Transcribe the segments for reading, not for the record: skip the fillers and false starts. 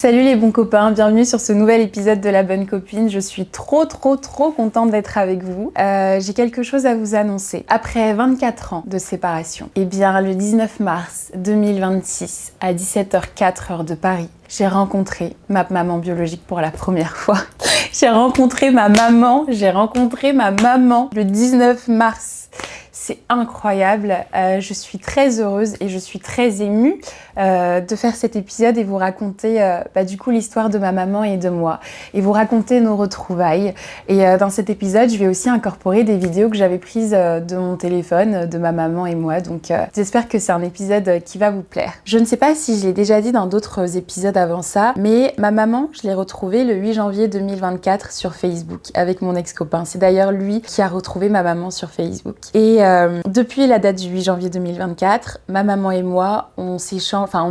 Salut les bons copains, bienvenue sur ce nouvel épisode de La Bonne Copine. Je suis trop contente d'être avec vous. J'ai quelque chose à vous annoncer. Après 24 ans de séparation, le 19 mars 2026 à 17h04 heure de Paris, j'ai rencontré ma maman biologique pour la première fois. J'ai rencontré ma maman le 19 mars. C'est incroyable, je suis très heureuse et je suis très émue de faire cet épisode et vous raconter du coup l'histoire de ma maman et de moi et vous raconter nos retrouvailles. Et dans cet épisode, je vais aussi incorporer des vidéos que j'avais prises de mon téléphone, de ma maman et moi. Donc j'espère que c'est un épisode qui va vous plaire. Je ne sais pas si je l'ai déjà dit dans d'autres épisodes avant ça, mais ma maman, je l'ai retrouvée le 8 janvier 2024 sur Facebook avec mon ex-copain. C'est d'ailleurs lui qui a retrouvé ma maman sur Facebook. Et depuis la date du 8 janvier 2024, ma maman et moi, on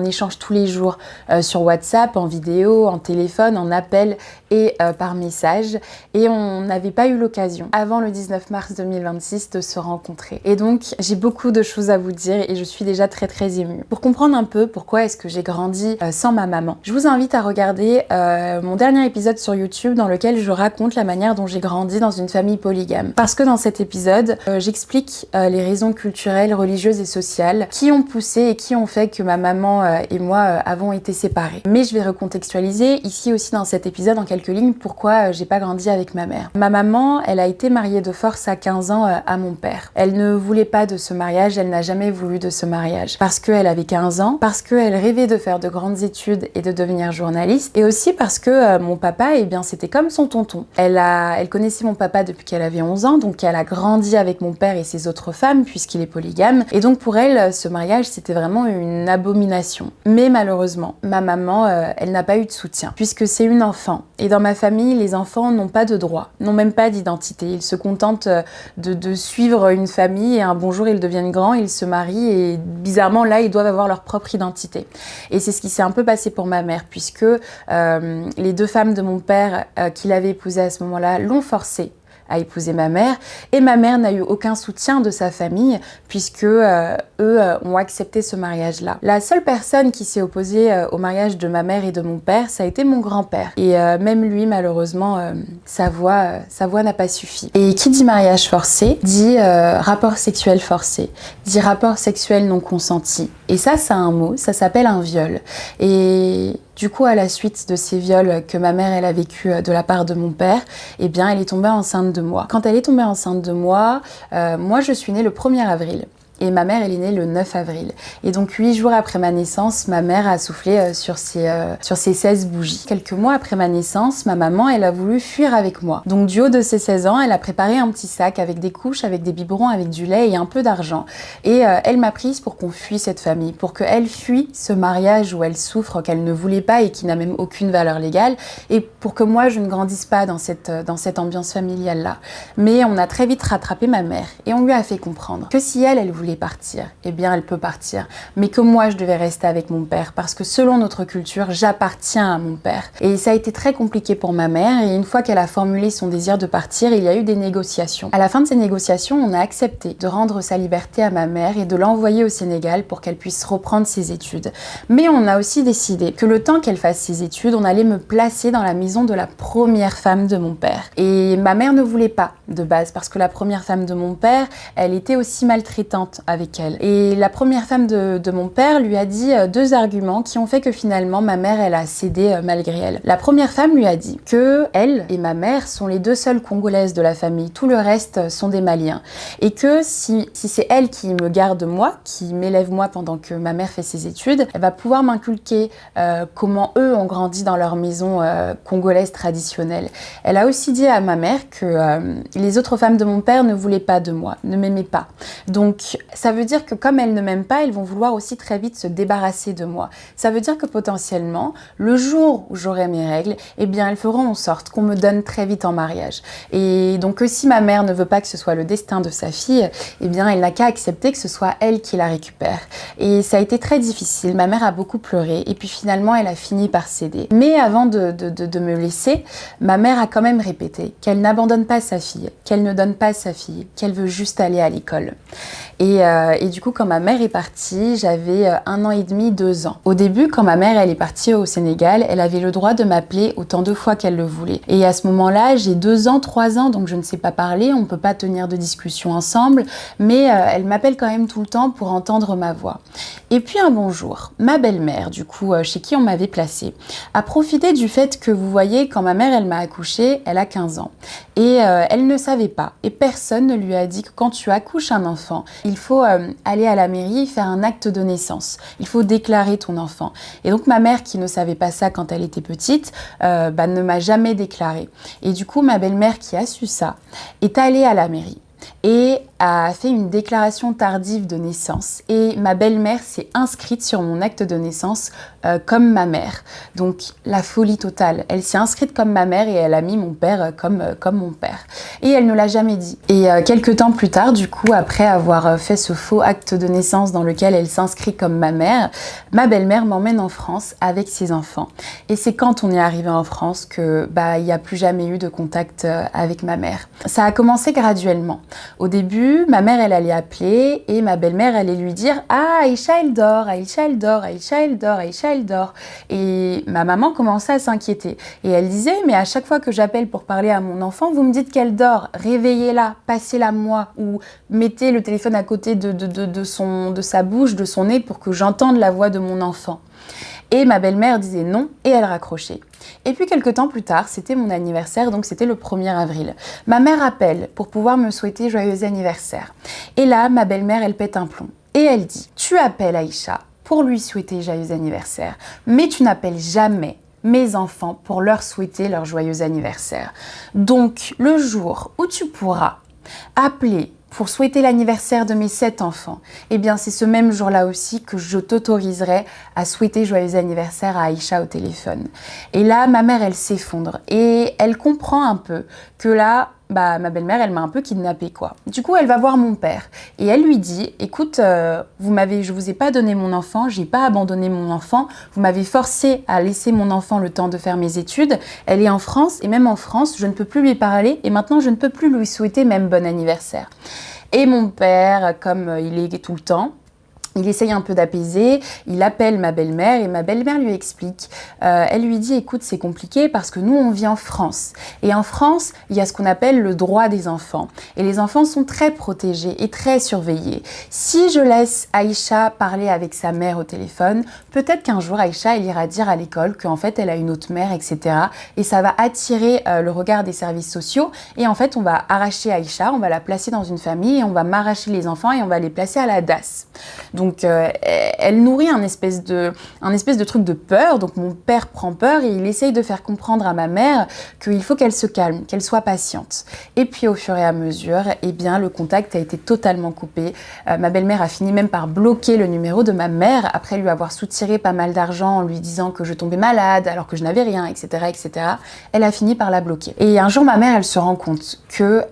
échange tous les jours sur WhatsApp, en vidéo, en téléphone, en appel et par message. Et on n'avait pas eu l'occasion, avant le 19 mars 2026, de se rencontrer. Et donc, j'ai beaucoup de choses à vous dire et je suis déjà très émue. Pour comprendre un peu pourquoi est-ce que j'ai grandi sans ma maman, je vous invite à regarder mon dernier épisode sur YouTube dans lequel je raconte la manière dont j'ai grandi dans une famille polygame. Parce que dans cet épisode, j'explique les raisons culturelles, religieuses et sociales qui ont poussé et qui ont fait que ma maman et moi avons été séparés. Mais je vais recontextualiser ici aussi dans cet épisode en quelques lignes pourquoi j'ai pas grandi avec ma mère. Ma maman, elle a été mariée de force à 15 ans à mon père. Elle ne voulait pas de ce mariage, elle n'a jamais voulu de ce mariage. Parce qu'elle avait 15 ans, parce qu'elle rêvait de faire de grandes études et de devenir journaliste, et aussi parce que mon papa, c'était comme son tonton. Elle connaissait mon papa depuis qu'elle avait 11 ans, donc elle a grandi avec mon père et ses autres femmes, puisqu'il est polygame. Et donc pour elle, ce mariage, c'était vraiment une abomination. Mais malheureusement, ma maman, elle n'a pas eu de soutien, puisque c'est une enfant. Et dans ma famille, les enfants n'ont pas de droit, n'ont même pas d'identité. Ils se contentent de suivre une famille et un bon jour, ils deviennent grands, ils se marient et bizarrement, là, ils doivent avoir leur propre identité. Et c'est ce qui s'est un peu passé pour ma mère, puisque les deux femmes de mon père qu'il avait épousées à ce moment-là l'ont forcé à épouser ma mère, et ma mère n'a eu aucun soutien de sa famille puisque eux ont accepté ce mariage-là. La seule personne qui s'est opposée au mariage de ma mère et de mon père, ça a été mon grand-père. Et même lui, malheureusement, sa voix n'a pas suffi. Et qui dit mariage forcé, dit rapport sexuel forcé, dit rapport sexuel non consenti. Et ça a un mot, ça s'appelle un viol. Et du coup, à la suite de ces viols que ma mère elle a vécu de la part de mon père, elle est tombée enceinte de moi. Quand elle est tombée enceinte de moi, moi je suis née le 1er avril. Et ma mère, elle est née le 9 avril. Et donc 8 jours après ma naissance, ma mère a soufflé sur ses 16 bougies. Quelques mois après ma naissance, ma maman, elle a voulu fuir avec moi. Donc du haut de ses 16 ans, elle a préparé un petit sac avec des couches, avec des biberons, avec du lait et un peu d'argent. Et elle m'a prise pour qu'on fuit cette famille, pour qu'elle fuit ce mariage où elle souffre, qu'elle ne voulait pas et qui n'a même aucune valeur légale, et pour que moi, je ne grandisse pas dans cette ambiance familiale-là. Mais on a très vite rattrapé ma mère et on lui a fait comprendre que si elle voulait partir, elle peut partir, mais que moi je devais rester avec mon père parce que selon notre culture, j'appartiens à mon père. Et ça a été très compliqué pour ma mère et une fois qu'elle a formulé son désir de partir, il y a eu des négociations. À la fin de ces négociations, on a accepté de rendre sa liberté à ma mère et de l'envoyer au Sénégal pour qu'elle puisse reprendre ses études. Mais on a aussi décidé que le temps qu'elle fasse ses études, on allait me placer dans la maison de la première femme de mon père. Et ma mère ne voulait pas de base parce que la première femme de mon père, elle était aussi maltraitante avec elle. Et la première femme de mon père lui a dit deux arguments qui ont fait que finalement ma mère elle a cédé malgré elle. La première femme lui a dit que elle et ma mère sont les deux seules Congolaises de la famille, tout le reste sont des Maliens. Et que si c'est elle qui me garde moi, qui m'élève moi pendant que ma mère fait ses études, elle va pouvoir m'inculquer comment eux ont grandi dans leur maison congolaise traditionnelle. Elle a aussi dit à ma mère que les autres femmes de mon père ne voulaient pas de moi, ne m'aimaient pas. Donc ça veut dire que comme elles ne m'aiment pas, elles vont vouloir aussi très vite se débarrasser de moi. Ça veut dire que potentiellement, le jour où j'aurai mes règles, elles feront en sorte qu'on me donne très vite en mariage. Et donc si ma mère ne veut pas que ce soit le destin de sa fille, elle n'a qu'à accepter que ce soit elle qui la récupère. Et ça a été très difficile. Ma mère a beaucoup pleuré et puis finalement, elle a fini par céder. Mais avant de me laisser, ma mère a quand même répété qu'elle n'abandonne pas sa fille, qu'elle ne donne pas sa fille, qu'elle veut juste aller à l'école. Et Et du coup, quand ma mère est partie, j'avais 1 an et demi, 2 ans. Au début, quand ma mère elle est partie au Sénégal, elle avait le droit de m'appeler autant de fois qu'elle le voulait. Et à ce moment-là, j'ai 2 ans, 3 ans, donc je ne sais pas parler, on ne peut pas tenir de discussion ensemble, mais elle m'appelle quand même tout le temps pour entendre ma voix. Et puis un bon jour, ma belle-mère, du coup, chez qui on m'avait placée, a profité du fait que, vous voyez, quand ma mère elle m'a accouchée, elle a 15 ans. Et elle ne savait pas, et personne ne lui a dit que quand tu accouches un enfant, il faut aller à la mairie faire un acte de naissance. Il faut déclarer ton enfant. Et donc ma mère, qui ne savait pas ça quand elle était petite, ne m'a jamais déclaré. Et du coup, ma belle-mère, qui a su ça, est allée à la mairie et a fait une déclaration tardive de naissance. Et ma belle-mère s'est inscrite sur mon acte de naissance comme ma mère. Donc la folie totale. Elle s'est inscrite comme ma mère et elle a mis mon père comme mon père. Et elle ne l'a jamais dit. Et quelques temps plus tard, du coup, après avoir fait ce faux acte de naissance dans lequel elle s'inscrit comme ma belle-mère m'emmène en France avec ses enfants. Et c'est quand on est arrivé en France que il n'y a plus jamais eu de contact avec ma mère. Ça a commencé graduellement. Au début, ma mère, elle allait appeler et ma belle-mère allait lui dire « Ah, Aïcha, elle dort, Aïcha, elle dort, Aïcha, elle dort, Aïcha, elle dort. » Et ma maman commençait à s'inquiéter. Et elle disait « Mais à chaque fois que j'appelle pour parler à mon enfant, vous me dites qu'elle dort. Réveillez-la, passez-la moi. Ou mettez le téléphone à côté de sa bouche, de son nez pour que j'entende la voix de mon enfant. » Et ma belle-mère disait non et elle raccrochait. Et puis quelques temps plus tard, c'était mon anniversaire, donc c'était le 1er avril. Ma mère appelle pour pouvoir me souhaiter joyeux anniversaire. Et là, ma belle-mère, elle pète un plomb. Et elle dit, tu appelles Aïcha pour lui souhaiter joyeux anniversaire, mais tu n'appelles jamais mes enfants pour leur souhaiter leur joyeux anniversaire. Donc, le jour où tu pourras appeler pour souhaiter l'anniversaire de mes 7 enfants, eh bien c'est ce même jour-là aussi que je t'autoriserai à souhaiter joyeux anniversaire à Aïcha au téléphone. Et là, ma mère, elle s'effondre et elle comprend un peu que là, ma belle-mère, elle m'a un peu kidnappée, quoi. Du coup, elle va voir mon père et elle lui dit, écoute, je vous ai pas donné mon enfant, j'ai pas abandonné mon enfant, vous m'avez forcé à laisser mon enfant le temps de faire mes études, elle est en France et même en France, je ne peux plus lui parler et maintenant je ne peux plus lui souhaiter même bon anniversaire. Et mon père, comme il est tout le temps, il essaye un peu d'apaiser, il appelle ma belle-mère et ma belle-mère lui explique. Elle lui dit, écoute, c'est compliqué parce que nous, on vit en France. Et en France, il y a ce qu'on appelle le droit des enfants. Et les enfants sont très protégés et très surveillés. Si je laisse Aïcha parler avec sa mère au téléphone, peut-être qu'un jour, Aïcha, elle ira dire à l'école qu'en fait, elle a une autre mère, etc. Et ça va attirer le regard des services sociaux. Et en fait, on va arracher Aïcha, on va la placer dans une famille et on va m'arracher les enfants et on va les placer à la DAS. Donc, elle nourrit un espèce de truc de peur. Donc, mon père prend peur et il essaye de faire comprendre à ma mère qu'il faut qu'elle se calme, qu'elle soit patiente. Et puis, au fur et à mesure, eh bien, le contact a été totalement coupé. Ma belle-mère a fini même par bloquer le numéro de ma mère après lui avoir soutiré pas mal d'argent en lui disant que je tombais malade alors que je n'avais rien, etc., etc. Elle a fini par la bloquer. Et un jour, ma mère, elle se rend compte que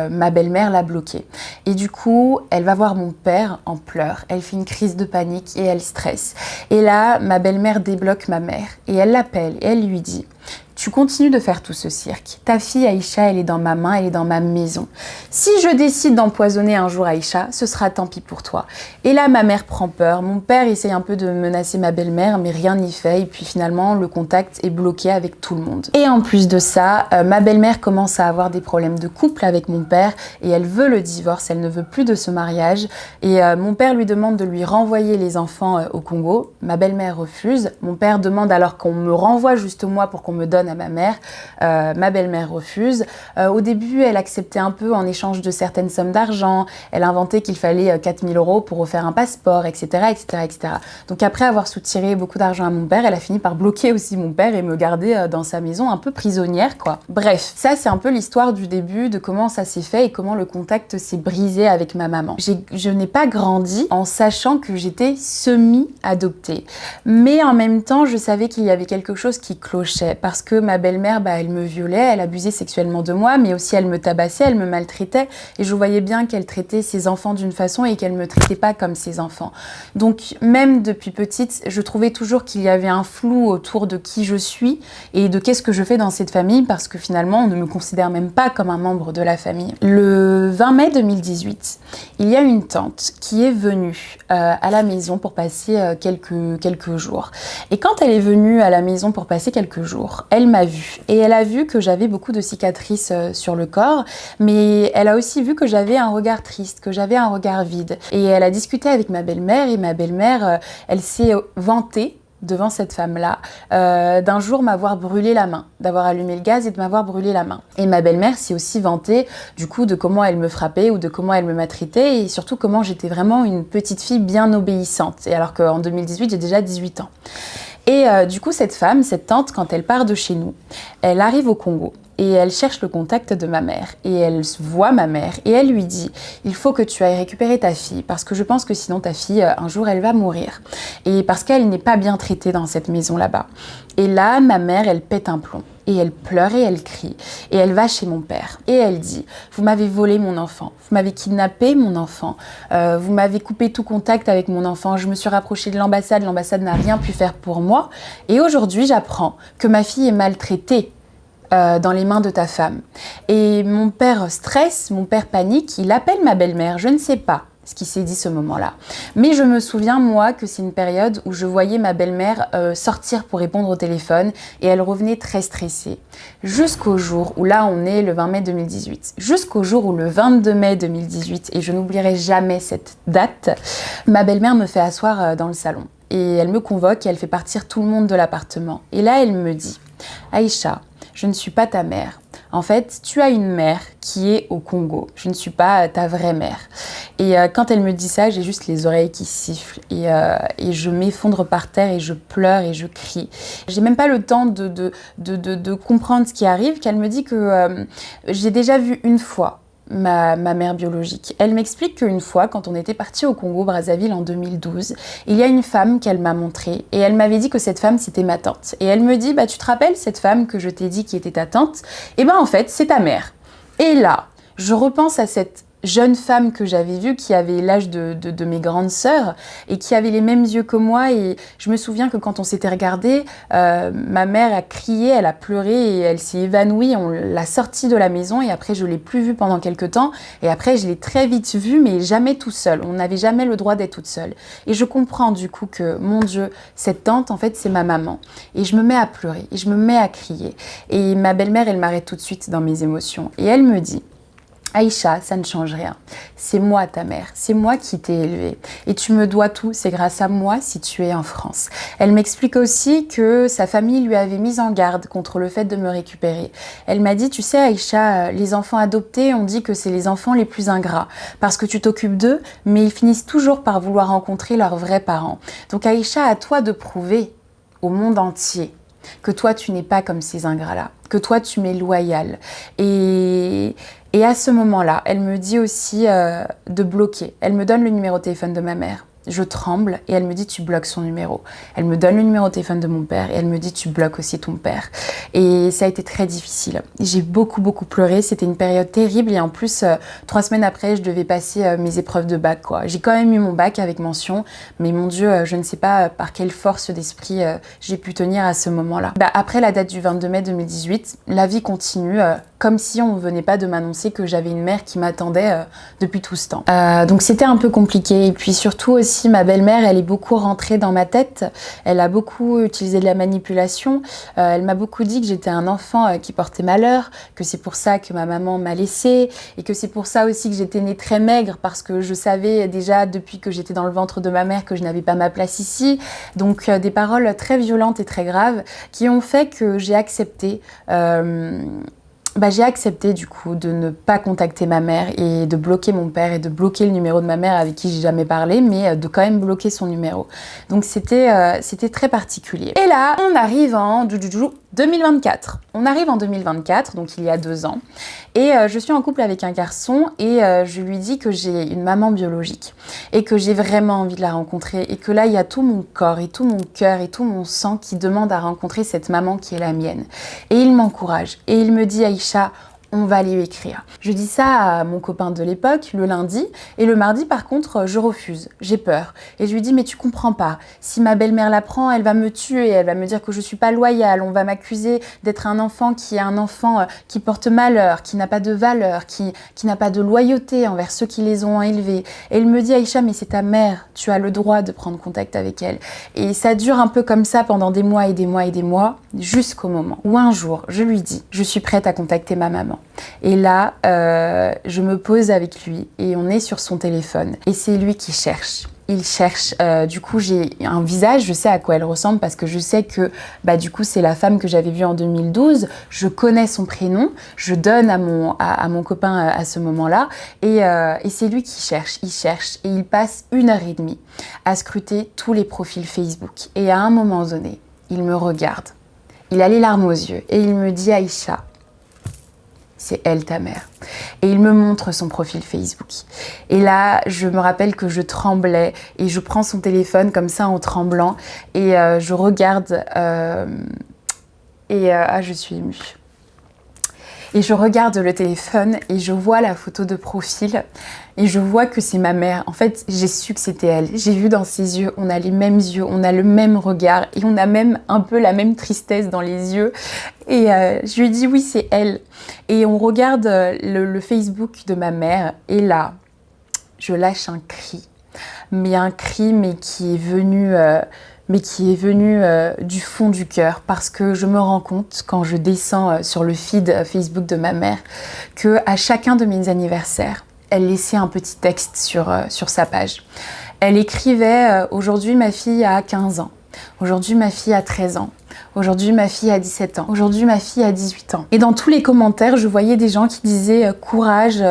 ma belle-mère l'a bloquée. Et du coup, elle va voir mon père en pleurs. Elle fait une crise de panique et elle stresse. Et là, ma belle-mère débloque ma mère et elle l'appelle et elle lui dit « Tu continues de faire tout ce cirque. Ta fille Aïcha, elle est dans ma main, elle est dans ma maison. Si je décide d'empoisonner un jour Aïcha, ce sera tant pis pour toi. » Et là, ma mère prend peur. Mon père essaye un peu de menacer ma belle-mère, mais rien n'y fait. Et puis finalement, le contact est bloqué avec tout le monde. Et en plus de ça, ma belle-mère commence à avoir des problèmes de couple avec mon père et elle veut le divorce. Elle ne veut plus de ce mariage. Et mon père lui demande de lui renvoyer les enfants au Congo. Ma belle-mère refuse. Mon père demande alors qu'on me renvoie juste moi pour qu'on me donne à ma mère. Ma belle-mère refuse. Au début, elle acceptait un peu en échange de certaines sommes d'argent. Elle inventait qu'il fallait 4 000 € pour refaire un passeport, etc., etc., etc. Donc après avoir soutiré beaucoup d'argent à mon père, elle a fini par bloquer aussi mon père et me garder dans sa maison un peu prisonnière, quoi. Bref, ça c'est un peu l'histoire du début, de comment ça s'est fait et comment le contact s'est brisé avec ma maman. Je n'ai pas grandi en sachant que j'étais semi-adoptée. Mais en même temps, je savais qu'il y avait quelque chose qui clochait parce que que ma belle-mère, elle me violait, elle abusait sexuellement de moi, mais aussi elle me tabassait, elle me maltraitait. Et je voyais bien qu'elle traitait ses enfants d'une façon et qu'elle me traitait pas comme ses enfants. Donc même depuis petite, je trouvais toujours qu'il y avait un flou autour de qui je suis et de qu'est-ce que je fais dans cette famille, parce que finalement, on ne me considère même pas comme un membre de la famille. Le 20 mai 2018, il y a une tante qui est venue à la maison pour passer quelques jours. Et quand elle est venue à la maison pour passer quelques jours, elle m'a vue. Et elle a vu que j'avais beaucoup de cicatrices sur le corps, mais elle a aussi vu que j'avais un regard triste, que j'avais un regard vide. Et elle a discuté avec ma belle-mère, et ma belle-mère, elle s'est vantée devant cette femme-là, d'un jour m'avoir brûlé la main, d'avoir allumé le gaz et de m'avoir brûlé la main. Et ma belle-mère s'est aussi vantée du coup de comment elle me frappait ou de comment elle me maltraitait, et surtout comment j'étais vraiment une petite fille bien obéissante, et alors qu'en 2018 j'ai déjà 18 ans. Et du coup cette femme, cette tante, quand elle part de chez nous, elle arrive au Congo. Et elle cherche le contact de ma mère. Et elle voit ma mère et elle lui dit « Il faut que tu ailles récupérer ta fille parce que je pense que sinon ta fille, un jour, elle va mourir. » Et parce qu'elle n'est pas bien traitée dans cette maison là-bas. Et là, ma mère, elle pète un plomb. Et elle pleure et elle crie. Et elle va chez mon père. Et elle dit « Vous m'avez volé mon enfant. Vous m'avez kidnappé mon enfant. Vous m'avez coupé tout contact avec mon enfant. Je me suis rapprochée de l'ambassade. L'ambassade n'a rien pu faire pour moi. Et aujourd'hui, j'apprends que ma fille est maltraitée dans les mains de ta femme. » Et mon père stresse, mon père panique, il appelle ma belle-mère, je ne sais pas ce qui s'est dit ce moment-là. Mais je me souviens, moi, que c'est une période où je voyais ma belle-mère sortir pour répondre au téléphone et elle revenait très stressée. Jusqu'au jour où, là on est le 20 mai 2018, jusqu'au jour où le 22 mai 2018, et je n'oublierai jamais cette date, ma belle-mère me fait asseoir dans le salon. Et elle me convoque et elle fait partir tout le monde de l'appartement. Et là, elle me dit « Aïcha, je ne suis pas ta mère. En fait, tu as une mère qui est au Congo. Je ne suis pas ta vraie mère. » Et quand elle me dit ça, j'ai juste les oreilles qui sifflent. Et je m'effondre par terre et je pleure et je crie. J'ai même pas le temps de comprendre ce qui arrive, qu'elle me dit que j'ai déjà vu une fois ma mère biologique. Elle m'explique qu'une fois, quand on était parti au Congo-Brazzaville en 2012, il y a une femme qu'elle m'a montrée et elle m'avait dit que cette femme c'était ma tante. Et elle me dit, tu te rappelles cette femme que je t'ai dit qui était ta tante ? Et en fait, c'est ta mère. Et là, je repense à cette jeune femme que j'avais vue qui avait l'âge de mes grandes sœurs et qui avait les mêmes yeux que moi, et je me souviens que quand on s'était regardé, ma mère a crié, elle a pleuré et elle s'est évanouie, on l'a sortie de la maison et après je l'ai plus vue pendant quelques temps et après je l'ai très vite vue mais jamais tout seul, on n'avait jamais le droit d'être toute seule. Et je comprends du coup que mon Dieu, cette tante en fait c'est ma maman, et je me mets à pleurer et je me mets à crier et ma belle-mère elle m'arrête tout de suite dans mes émotions et elle me dit: Aïcha, ça ne change rien. C'est moi ta mère, c'est moi qui t'ai élevée. Et tu me dois tout, c'est grâce à moi si tu es en France. Elle m'explique aussi que sa famille lui avait mise en garde contre le fait de me récupérer. Elle m'a dit, tu sais Aïcha, les enfants adoptés, on dit que c'est les enfants les plus ingrats. Parce que tu t'occupes d'eux, mais ils finissent toujours par vouloir rencontrer leurs vrais parents. Donc Aïcha, à toi de prouver au monde entier que toi tu n'es pas comme ces ingrats-là, que toi tu m'es loyale. Et à ce moment-là, elle me dit aussi de bloquer. Elle me donne le numéro de téléphone de ma mère. Je tremble et elle me dit tu bloques son numéro. Elle me donne le numéro de téléphone de mon père et elle me dit tu bloques aussi ton père. Et ça a été très difficile. J'ai beaucoup pleuré, c'était une période terrible et en plus 3 semaines après je devais passer mes épreuves de bac quoi. J'ai quand même eu mon bac avec mention, mais mon Dieu, je ne sais pas par quelle force d'esprit j'ai pu tenir à ce moment-là. Après la date du 22 mai 2018, la vie continue comme si on ne venait pas de m'annoncer que j'avais une mère qui m'attendait depuis tout ce temps. Donc c'était un peu compliqué et puis surtout aussi ma belle-mère, elle est beaucoup rentrée dans ma tête, elle a beaucoup utilisé de la manipulation, elle m'a beaucoup dit que j'étais un enfant qui portait malheur, que c'est pour ça que ma maman m'a laissée et que c'est pour ça aussi que j'étais née très maigre parce que je savais déjà depuis que j'étais dans le ventre de ma mère que je n'avais pas ma place ici. Donc des paroles très violentes et très graves qui ont fait que j'ai accepté j'ai accepté du coup de ne pas contacter ma mère et de bloquer mon père et de bloquer le numéro de ma mère avec qui j'ai jamais parlé, mais de quand même bloquer son numéro. Donc c'était très particulier. Et là, on arrive en 2024. On arrive en 2024, donc il y a 2 ans, et je suis en couple avec un garçon et je lui dis que j'ai une maman biologique et que j'ai vraiment envie de la rencontrer et que là, il y a tout mon corps et tout mon cœur et tout mon sang qui demande à rencontrer cette maman qui est la mienne. Et il m'encourage et il me dit, Aïcha, on va lui écrire. Je dis ça à mon copain de l'époque, le lundi, et le mardi, par contre, je refuse. J'ai peur. Et je lui dis, mais tu comprends pas. Si ma belle-mère l'apprend, elle va me tuer, elle va me dire que je suis pas loyale, on va m'accuser d'être un enfant qui porte malheur, qui n'a pas de valeur, qui n'a pas de loyauté envers ceux qui les ont élevés. Et il me dit, Aïcha, mais c'est ta mère, tu as le droit de prendre contact avec elle. Et ça dure un peu comme ça pendant des mois et des mois et des mois, jusqu'au moment où un jour, je lui dis, je suis prête à contacter ma maman. Et là, je me pose avec lui et on est sur son téléphone. Et c'est lui qui cherche. Il cherche. Du coup, j'ai un visage, je sais à quoi elle ressemble parce que je sais que du coup, c'est la femme que j'avais vue en 2012. Je connais son prénom. Je donne à mon copain à ce moment-là. Et c'est lui qui cherche. Il cherche et il passe 1h30 à scruter tous les profils Facebook. Et à un moment donné, il me regarde. Il a les larmes aux yeux et il me dit, Aïcha, c'est elle ta mère. Et il me montre son profil Facebook. Et là, je me rappelle que je tremblais et je prends son téléphone comme ça en tremblant et je regarde je suis émue. Et je regarde le téléphone et je vois la photo de profil et je vois que c'est ma mère. En fait, j'ai su que c'était elle. J'ai vu dans ses yeux, on a les mêmes yeux, on a le même regard et on a même un peu la même tristesse dans les yeux. Et je lui dis oui, c'est elle. Et on regarde le Facebook de ma mère et là, je lâche un cri. Mais un cri, mais qui est venu du fond du cœur parce que je me rends compte quand je descends sur le feed Facebook de ma mère que à chacun de mes anniversaires, elle laissait un petit texte sur sa page. Elle écrivait aujourd'hui ma fille a 15 ans, aujourd'hui ma fille a 13 ans. Aujourd'hui, ma fille a 17 ans. Aujourd'hui, ma fille a 18 ans. Et dans tous les commentaires, je voyais des gens qui disaient « Courage,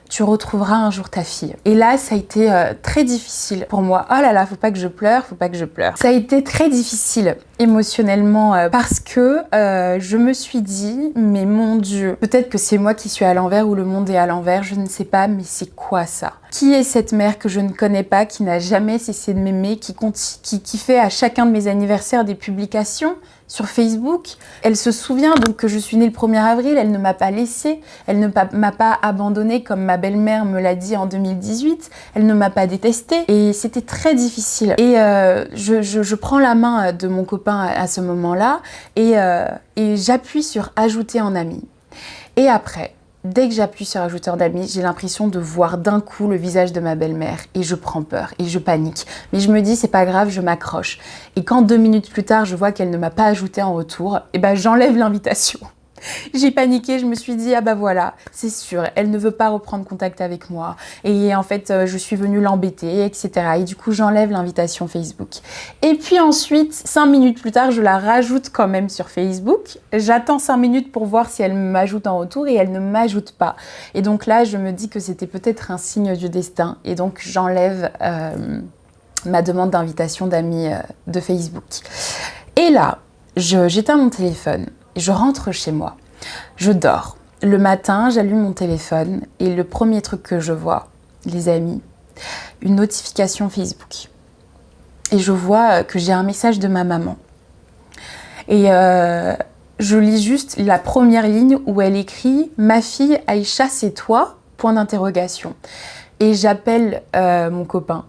tu retrouveras un jour ta fille. » Et là, ça a été très difficile pour moi. Oh là là, faut pas que je pleure, faut pas que je pleure. Ça a été très difficile émotionnellement parce que je me suis dit « Mais mon Dieu, peut-être que c'est moi qui suis à l'envers ou le monde est à l'envers, je ne sais pas, mais c'est quoi ça ? Qui est cette mère que je ne connais pas, qui n'a jamais cessé de m'aimer, qui fait à chacun de mes anniversaires des publications sur Facebook. Elle se souvient donc que je suis née le 1er avril, elle ne m'a pas laissée, elle ne m'a pas abandonnée comme ma belle-mère me l'a dit en 2018, elle ne m'a pas détestée et c'était très difficile. Et je prends la main de mon copain à ce moment-là et j'appuie sur ajouter en ami. Et après, dès que j'appuie sur ajouter en ami, j'ai l'impression de voir d'un coup le visage de ma belle-mère et je prends peur et je panique. Mais je me dis c'est pas grave, je m'accroche. Et quand 2 minutes plus tard, je vois qu'elle ne m'a pas ajouté en retour, j'enlève l'invitation. J'ai paniqué, je me suis dit, ah bah voilà, c'est sûr, elle ne veut pas reprendre contact avec moi. Et en fait, je suis venue l'embêter, etc. Et du coup, j'enlève l'invitation Facebook. Et puis ensuite, 5 minutes plus tard, je la rajoute quand même sur Facebook. J'attends 5 minutes pour voir si elle m'ajoute en retour et elle ne m'ajoute pas. Et donc là, je me dis que c'était peut-être un signe du destin. Et donc, j'enlève ma demande d'invitation d'amis de Facebook. Et là, j'éteins mon téléphone. Je rentre chez moi, je dors. Le matin, j'allume mon téléphone et le premier truc que je vois, les amis, une notification Facebook. Et je vois que j'ai un message de ma maman. Et je lis juste la première ligne où elle écrit « Ma fille, Aïcha, c'est toi ?» point d'interrogation. Et j'appelle mon copain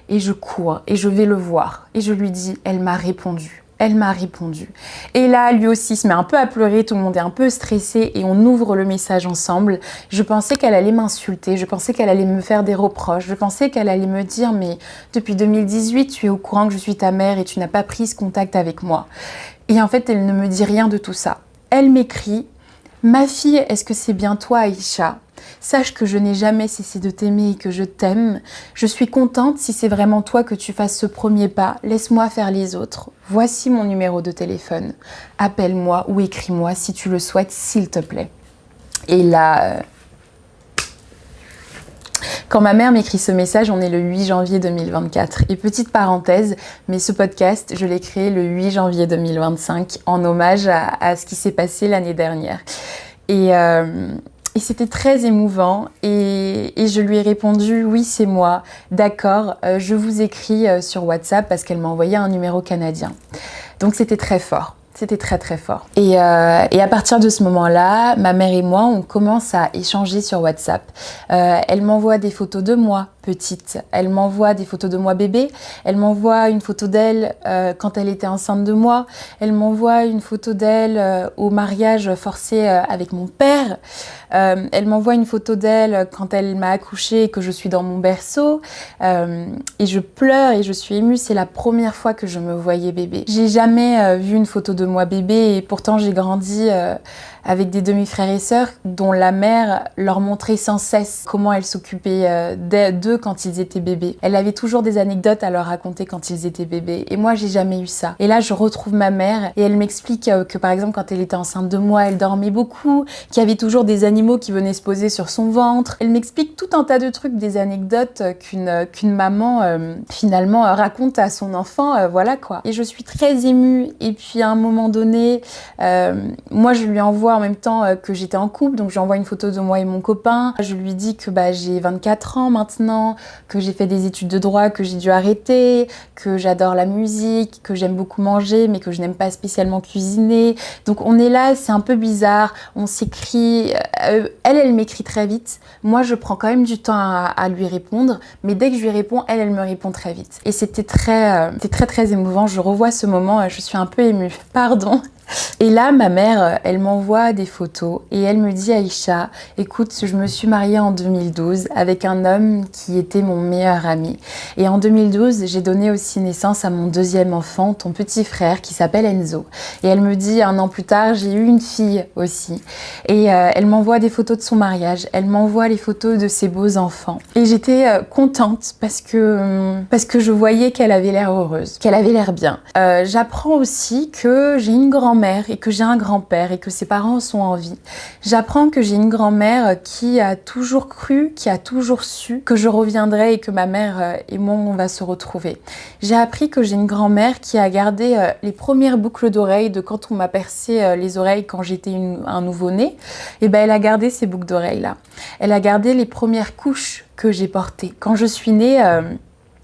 et je cours et je vais le voir. Et je lui dis « Elle m'a répondu ». Elle m'a répondu. Et là, lui aussi se met un peu à pleurer, tout le monde est un peu stressé et on ouvre le message ensemble. Je pensais qu'elle allait m'insulter, je pensais qu'elle allait me faire des reproches, je pensais qu'elle allait me dire « Mais depuis 2018, tu es au courant que je suis ta mère et tu n'as pas pris ce contact avec moi. » Et en fait, elle ne me dit rien de tout ça. Elle m'écrit « Ma fille, est-ce que c'est bien toi, Aïcha ? Sache que je n'ai jamais cessé de t'aimer et que je t'aime. Je suis contente si c'est vraiment toi que tu fasses ce premier pas. Laisse-moi faire les autres. Voici mon numéro de téléphone. Appelle-moi ou écris-moi si tu le souhaites, s'il te plaît. » Et là, quand ma mère m'écrit ce message, on est le 8 janvier 2024. Et petite parenthèse, mais ce podcast, je l'ai créé le 8 janvier 2025 en hommage à ce qui s'est passé l'année dernière. Et c'était très émouvant et je lui ai répondu « Oui, c'est moi, d'accord, je vous écris sur WhatsApp » parce qu'elle m'a envoyé un numéro canadien. Donc c'était très fort. C'était très très fort. Et à partir de ce moment-là, ma mère et moi, on commence à échanger sur WhatsApp. Elle m'envoie des photos de moi, petite. Elle m'envoie des photos de moi bébé. Elle m'envoie une photo d'elle quand elle était enceinte de moi. Elle m'envoie une photo d'elle au mariage forcé avec mon père. Elle m'envoie une photo d'elle quand elle m'a accouchée et que je suis dans mon berceau. Et je pleure et je suis émue. C'est la première fois que je me voyais bébé. J'ai jamais vu une photo de moi bébé et pourtant j'ai grandi avec des demi-frères et sœurs dont la mère leur montrait sans cesse comment elle s'occupait d'eux quand ils étaient bébés. Elle avait toujours des anecdotes à leur raconter quand ils étaient bébés et moi j'ai jamais eu ça. Et là je retrouve ma mère et elle m'explique que par exemple quand elle était enceinte de moi, elle dormait beaucoup, qu'il y avait toujours des animaux qui venaient se poser sur son ventre. Elle m'explique tout un tas de trucs, des anecdotes qu'une maman finalement raconte à son enfant, voilà quoi. Et je suis très émue et puis à un moment donné, moi je lui envoie en même temps que j'étais en couple, donc je lui envoie une photo de moi et mon copain. Je lui dis que j'ai 24 ans maintenant, que j'ai fait des études de droit, que j'ai dû arrêter, que j'adore la musique, que j'aime beaucoup manger, mais que je n'aime pas spécialement cuisiner. Donc on est là, c'est un peu bizarre, on s'écrit. Elle m'écrit très vite. Moi, je prends quand même du temps à lui répondre, mais dès que je lui réponds, elle me répond très vite. Et c'était très émouvant. Je revois ce moment, je suis un peu émue. Pardon. Et là, ma mère, elle m'envoie des photos et elle me dit « Aïcha, écoute, je me suis mariée en 2012 avec un homme qui était mon meilleur ami. Et en 2012, j'ai donné aussi naissance à mon deuxième enfant, ton petit frère, qui s'appelle Enzo. » Et elle me dit, 1 an plus tard, j'ai eu une fille aussi. Et elle m'envoie des photos de son mariage, elle m'envoie les photos de ses beaux enfants. Et j'étais contente parce que je voyais qu'elle avait l'air heureuse, qu'elle avait l'air bien. J'apprends aussi que j'ai une grand-mère et que j'ai un grand-père et que ses parents sont en vie. J'apprends que j'ai une grand-mère qui a toujours cru, qui a toujours su que je reviendrai et que ma mère et moi on va se retrouver. J'ai appris que j'ai une grand-mère qui a gardé les premières boucles d'oreilles de quand on m'a percé les oreilles quand j'étais un nouveau-né. Et elle a gardé ces boucles d'oreilles là. Elle a gardé les premières couches que j'ai portées. Quand je suis née,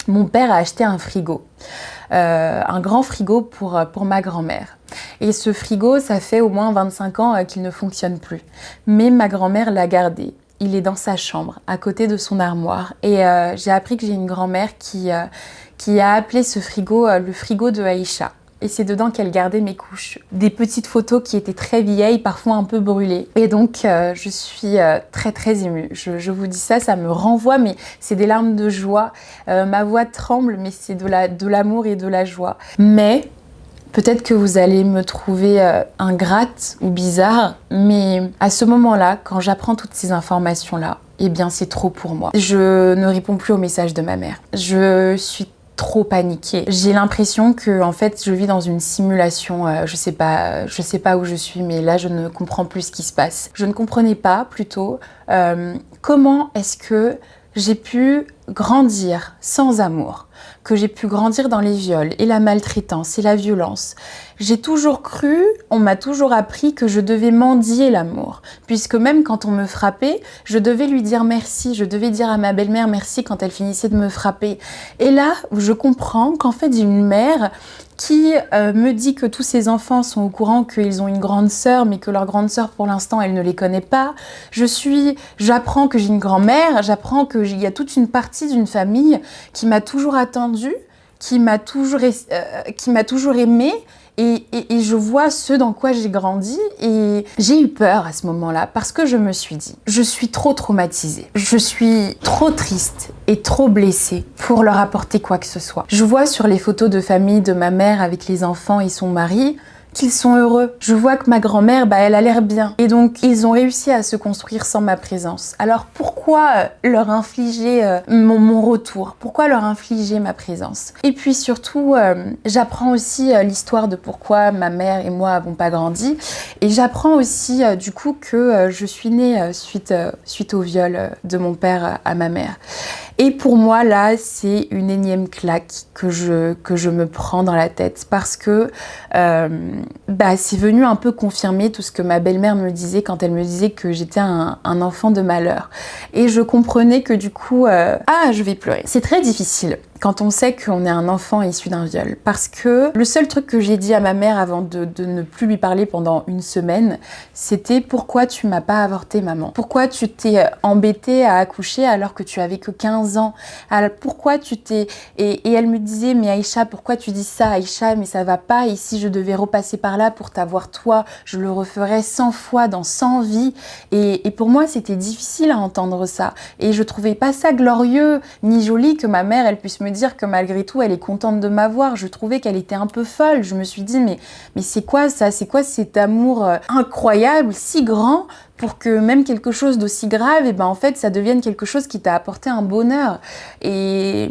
mon père a acheté un frigo. Un grand frigo pour ma grand-mère. Et ce frigo, ça fait au moins 25 ans qu'il ne fonctionne plus. Mais ma grand-mère l'a gardé. Il est dans sa chambre, à côté de son armoire. Et j'ai appris que j'ai une grand-mère qui a appelé ce frigo le frigo de Aïcha. Et c'est dedans qu'elle gardait mes couches. Des petites photos qui étaient très vieilles, parfois un peu brûlées. Et donc, je suis très très émue. Je vous dis ça, ça me renvoie, mais c'est des larmes de joie. Ma voix tremble, mais c'est de l'amour et de la joie. Mais peut-être que vous allez me trouver ingrate ou bizarre, mais à ce moment-là, quand j'apprends toutes ces informations-là, eh bien c'est trop pour moi. Je ne réponds plus aux messages de ma mère. Je suis trop paniquée. J'ai l'impression que en fait je vis dans une simulation, je sais pas où je suis, mais là je ne comprends plus ce qui se passe. Je ne comprenais pas plutôt comment est-ce que j'ai pu grandir sans amour, que j'ai pu grandir dans les viols et la maltraitance et la violence. J'ai toujours cru, on m'a toujours appris que je devais mendier l'amour, puisque même quand on me frappait, je devais lui dire merci, je devais dire à ma belle-mère merci quand elle finissait de me frapper. Et là, je comprends qu'en fait, j'ai une mère qui me dit que tous ses enfants sont au courant qu'ils ont une grande sœur, mais que leur grande sœur, pour l'instant, elle ne les connaît pas. J'apprends que j'ai une grand-mère, j'apprends qu'il y a toute une partie d'une famille qui m'a toujours attendue, qui m'a toujours aimée, et je vois ce dans quoi j'ai grandi, et j'ai eu peur à ce moment-là, parce que je me suis dit, je suis trop traumatisée, je suis trop triste et trop blessée pour leur apporter quoi que ce soit. Je vois sur les photos de famille de ma mère avec les enfants et son mari qu'ils sont heureux. Je vois que ma grand-mère, elle a l'air bien. Et donc, ils ont réussi à se construire sans ma présence. Alors, pourquoi leur infliger mon retour? Pourquoi leur infliger ma présence? Et puis surtout, j'apprends aussi l'histoire de pourquoi ma mère et moi n'avons pas grandi. Et j'apprends aussi, du coup, que je suis née suite au viol de mon père à ma mère. Et pour moi, là, c'est une énième claque que je me prends dans la tête parce que c'est venu un peu confirmer tout ce que ma belle-mère me disait quand elle me disait que j'étais un enfant de malheur. Et je comprenais que du coup, je vais pleurer. C'est très difficile quand on sait qu'on est un enfant issu d'un viol. Parce que le seul truc que j'ai dit à ma mère avant de ne plus lui parler pendant une semaine, c'était « Pourquoi tu m'as pas avorté, maman? Pourquoi tu t'es embêtée à accoucher alors que tu avais que 15 ans? Alors, pourquoi tu t'es... » Et elle me disait « Mais Aïcha, pourquoi tu dis ça, Aïcha? Mais ça va pas. Et si je devais repasser par là pour t'avoir toi, je le referais 100 fois dans 100 vies. » Et pour moi, c'était difficile à entendre ça. Et je trouvais pas ça glorieux ni joli que ma mère, elle puisse me dire que malgré tout, elle est contente de m'avoir. Je trouvais qu'elle était un peu folle. Je me suis dit, mais c'est quoi ça? C'est quoi cet amour incroyable, si grand, pour que même quelque chose d'aussi grave, en fait, ça devienne quelque chose qui t'a apporté un bonheur. Et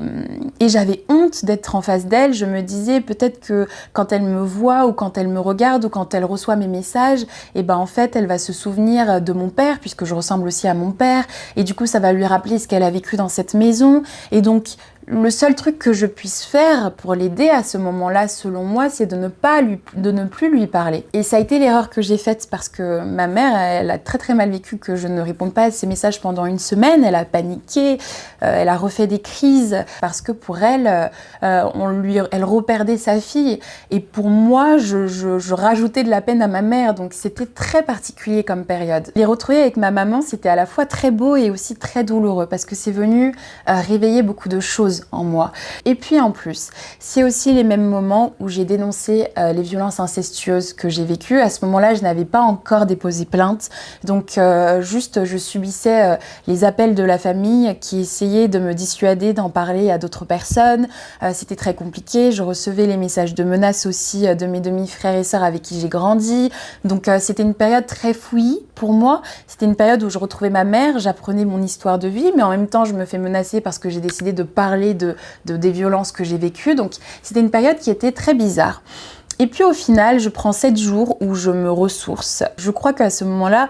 j'avais honte d'être en face d'elle. Je me disais peut-être que quand elle me voit ou quand elle me regarde ou quand elle reçoit mes messages, en fait, elle va se souvenir de mon père, puisque je ressemble aussi à mon père. Et du coup, ça va lui rappeler ce qu'elle a vécu dans cette maison. Et donc, le seul truc que je puisse faire pour l'aider à ce moment-là, selon moi, c'est de ne plus lui parler. Et ça a été l'erreur que j'ai faite parce que ma mère, elle a très très mal vécu que je ne réponde pas à ses messages pendant une semaine. Elle a paniqué, elle a refait des crises parce que pour elle, elle reperdait sa fille. Et pour moi, je rajoutais de la peine à ma mère. Donc c'était très particulier comme période. Les retrouver avec ma maman, c'était à la fois très beau et aussi très douloureux parce que c'est venu réveiller beaucoup de choses en moi. Et puis en plus, c'est aussi les mêmes moments où j'ai dénoncé les violences incestueuses que j'ai vécues. À ce moment-là, je n'avais pas encore déposé plainte. Donc juste, je subissais les appels de la famille qui essayaient de me dissuader d'en parler à d'autres personnes. C'était très compliqué. Je recevais les messages de menaces aussi de mes demi-frères et sœurs avec qui j'ai grandi. Donc c'était une période très fouillie pour moi. C'était une période où je retrouvais ma mère, j'apprenais mon histoire de vie, mais en même temps, je me fais menacer parce que j'ai décidé de parler des violences que j'ai vécues. Donc c'était une période qui était très bizarre. Et puis au final, je prends 7 jours où je me ressource. Je crois qu'à ce moment-là,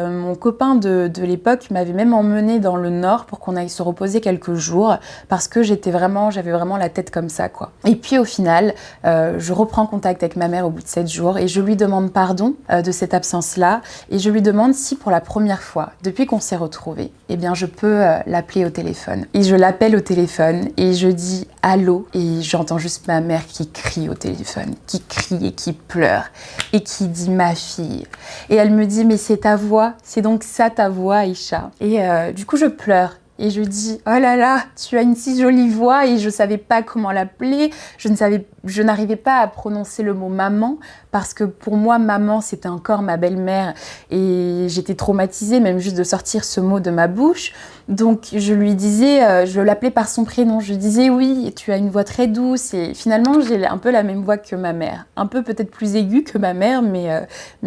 mon copain de l'époque m'avait même emmenée dans le nord pour qu'on aille se reposer quelques jours parce que j'avais vraiment la tête comme ça, quoi. Et puis au final, je reprends contact avec ma mère au bout de 7 jours et je lui demande pardon de cette absence-là et je lui demande si pour la première fois, depuis qu'on s'est retrouvés, je peux l'appeler au téléphone. Et je l'appelle au téléphone et je dis « Allô ?» et j'entends juste ma mère qui crie au téléphone, qui crie et qui pleure et qui dit « Ma fille ». Et elle me dit « Mais c'est ta voix, c'est donc ça ta voix, Aïcha ». Et du coup, je pleure. Et je dis « Oh là là, tu as une si jolie voix » et je ne savais pas comment l'appeler. Je n'arrivais pas à prononcer le mot « maman » parce que pour moi, maman, c'était encore ma belle-mère et j'étais traumatisée même juste de sortir ce mot de ma bouche. Donc je lui disais, je l'appelais par son prénom. Je disais « Oui, tu as une voix très douce » et finalement, j'ai un peu la même voix que ma mère. Un peu peut-être plus aiguë que ma mère, mais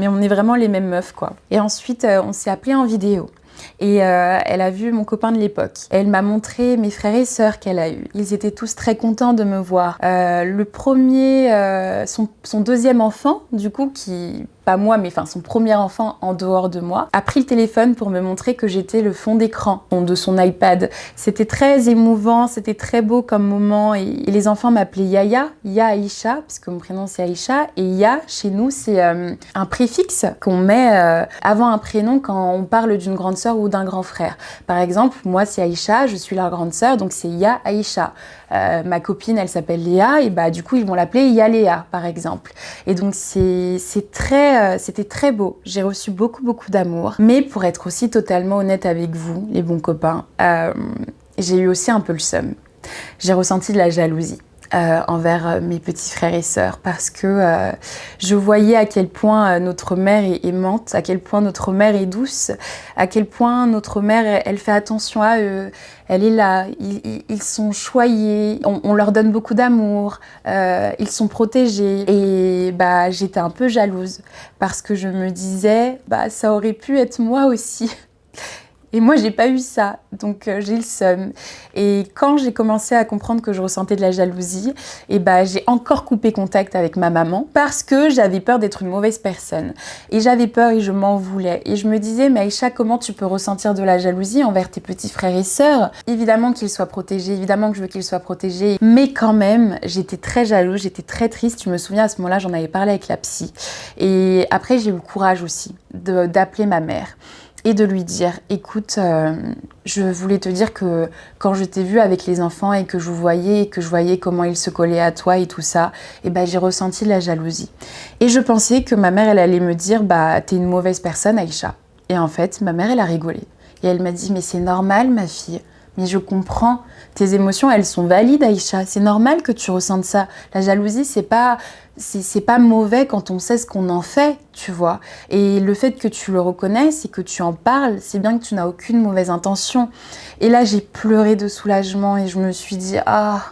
on est vraiment les mêmes meufs, quoi. Et ensuite, on s'est appelé en vidéo. Et elle a vu mon copain de l'époque. Elle m'a montré mes frères et sœurs qu'elle a eus. Ils étaient tous très contents de me voir. Le premier, son deuxième enfant, du coup, pas moi, mais son premier enfant en dehors de moi, a pris le téléphone pour me montrer que j'étais le fond d'écran de son iPad. C'était très émouvant, c'était très beau comme moment et les enfants m'appelaient Yaya, Ya Aïcha, puisque mon prénom c'est Aïcha, et Ya, chez nous, c'est un préfixe qu'on met avant un prénom quand on parle d'une grande sœur ou d'un grand frère. Par exemple, moi c'est Aïcha, je suis leur grande sœur, donc c'est Ya Aïcha. Ma copine, elle s'appelle Léa, et du coup, ils vont l'appeler Ya Léa, par exemple. Et donc, c'était très beau. J'ai reçu beaucoup, beaucoup d'amour. Mais pour être aussi totalement honnête avec vous, les bons copains, j'ai eu aussi un peu le seum. J'ai ressenti de la jalousie. envers mes petits frères et sœurs parce que je voyais à quel point notre mère est aimante, à quel point notre mère est douce, à quel point notre mère, elle fait attention à eux, elle est là, ils sont choyés, on leur donne beaucoup d'amour, ils sont protégés. Et j'étais un peu jalouse parce que je me disais, ça aurait pu être moi aussi. Et moi, j'ai pas eu ça, donc j'ai le seum. Et quand j'ai commencé à comprendre que je ressentais de la jalousie, j'ai encore coupé contact avec ma maman parce que j'avais peur d'être une mauvaise personne. Et j'avais peur et je m'en voulais. Et je me disais, mais Aïcha, comment tu peux ressentir de la jalousie envers tes petits frères et sœurs? Évidemment qu'ils soient protégés, évidemment que je veux qu'ils soient protégés. Mais quand même, j'étais très jalouse, j'étais très triste. Je me souviens, à ce moment-là, j'en avais parlé avec la psy. Et après, j'ai eu le courage aussi d'appeler ma mère. Et de lui dire, écoute, je voulais te dire que quand je t'ai vue avec les enfants et que je vous voyais et que je voyais comment ils se collaient à toi et tout ça, j'ai ressenti de la jalousie. Et je pensais que ma mère, elle allait me dire, t'es une mauvaise personne, Aïcha. Et en fait, ma mère, elle a rigolé. Et elle m'a dit, mais c'est normal, ma fille. Mais je comprends, tes émotions, elles sont valides, Aïcha. C'est normal que tu ressentes ça. La jalousie, c'est pas mauvais quand on sait ce qu'on en fait, tu vois. Et le fait que tu le reconnaisses et que tu en parles, c'est bien que tu n'as aucune mauvaise intention. Et là, j'ai pleuré de soulagement et je me suis dit,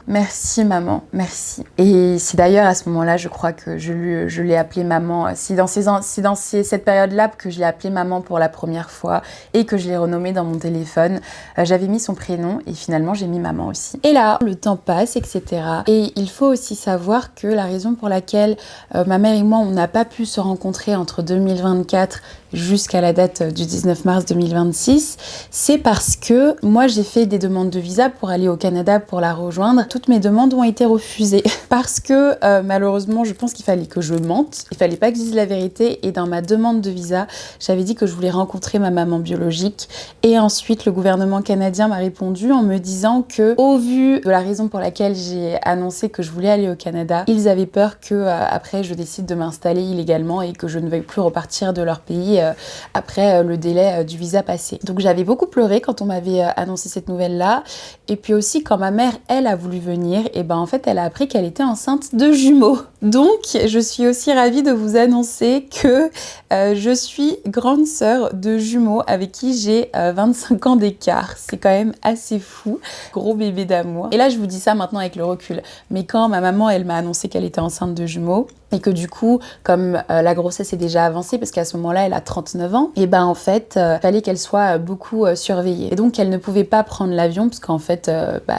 merci maman, merci. Et c'est d'ailleurs à ce moment-là, je crois que je l'ai appelée maman. C'est dans cette période-là que je l'ai appelée maman pour la première fois et que je l'ai renommée dans mon téléphone. J'avais mis son prénom et finalement, j'ai mis maman aussi. Et là, le temps passe, etc. Et il faut aussi savoir que la raison pour laquelle ma mère et moi, on n'a pas pu se rencontrer entre 2024 jusqu'à la date du 19 mars 2026, c'est parce que moi, j'ai fait des demandes de visa pour aller au Canada pour la rejoindre. Toutes mes demandes ont été refusées parce que malheureusement, je pense qu'il fallait que je mente. Il fallait pas que je dise la vérité. Et dans ma demande de visa, j'avais dit que je voulais rencontrer ma maman biologique. Et ensuite, le gouvernement canadien m'a répondu en me disant que, au vu de la raison pour laquelle j'ai annoncé que je voulais aller au Canada, ils avaient peur que après je décide de m'installer illégalement et que je ne veuille plus repartir de leur pays après le délai du visa passé. Donc j'avais beaucoup pleuré quand on m'avait annoncé cette nouvelle-là. Et puis aussi quand ma mère, elle, a voulu venir, et en fait elle a appris qu'elle était enceinte de jumeaux. Donc je suis aussi ravie de vous annoncer que je suis grande sœur de jumeaux avec qui j'ai 25 ans d'écart. C'est quand même assez fou. Gros bébé d'amour. Et là je vous dis ça maintenant avec le recul. Mais quand ma maman, elle m'a annoncé qu'elle était enceinte de jumeaux, et que du coup, comme la grossesse est déjà avancée, parce qu'à ce moment-là, elle a 39 ans, et en fait, fallait qu'elle soit beaucoup surveillée. Et donc, elle ne pouvait pas prendre l'avion, parce qu'en fait,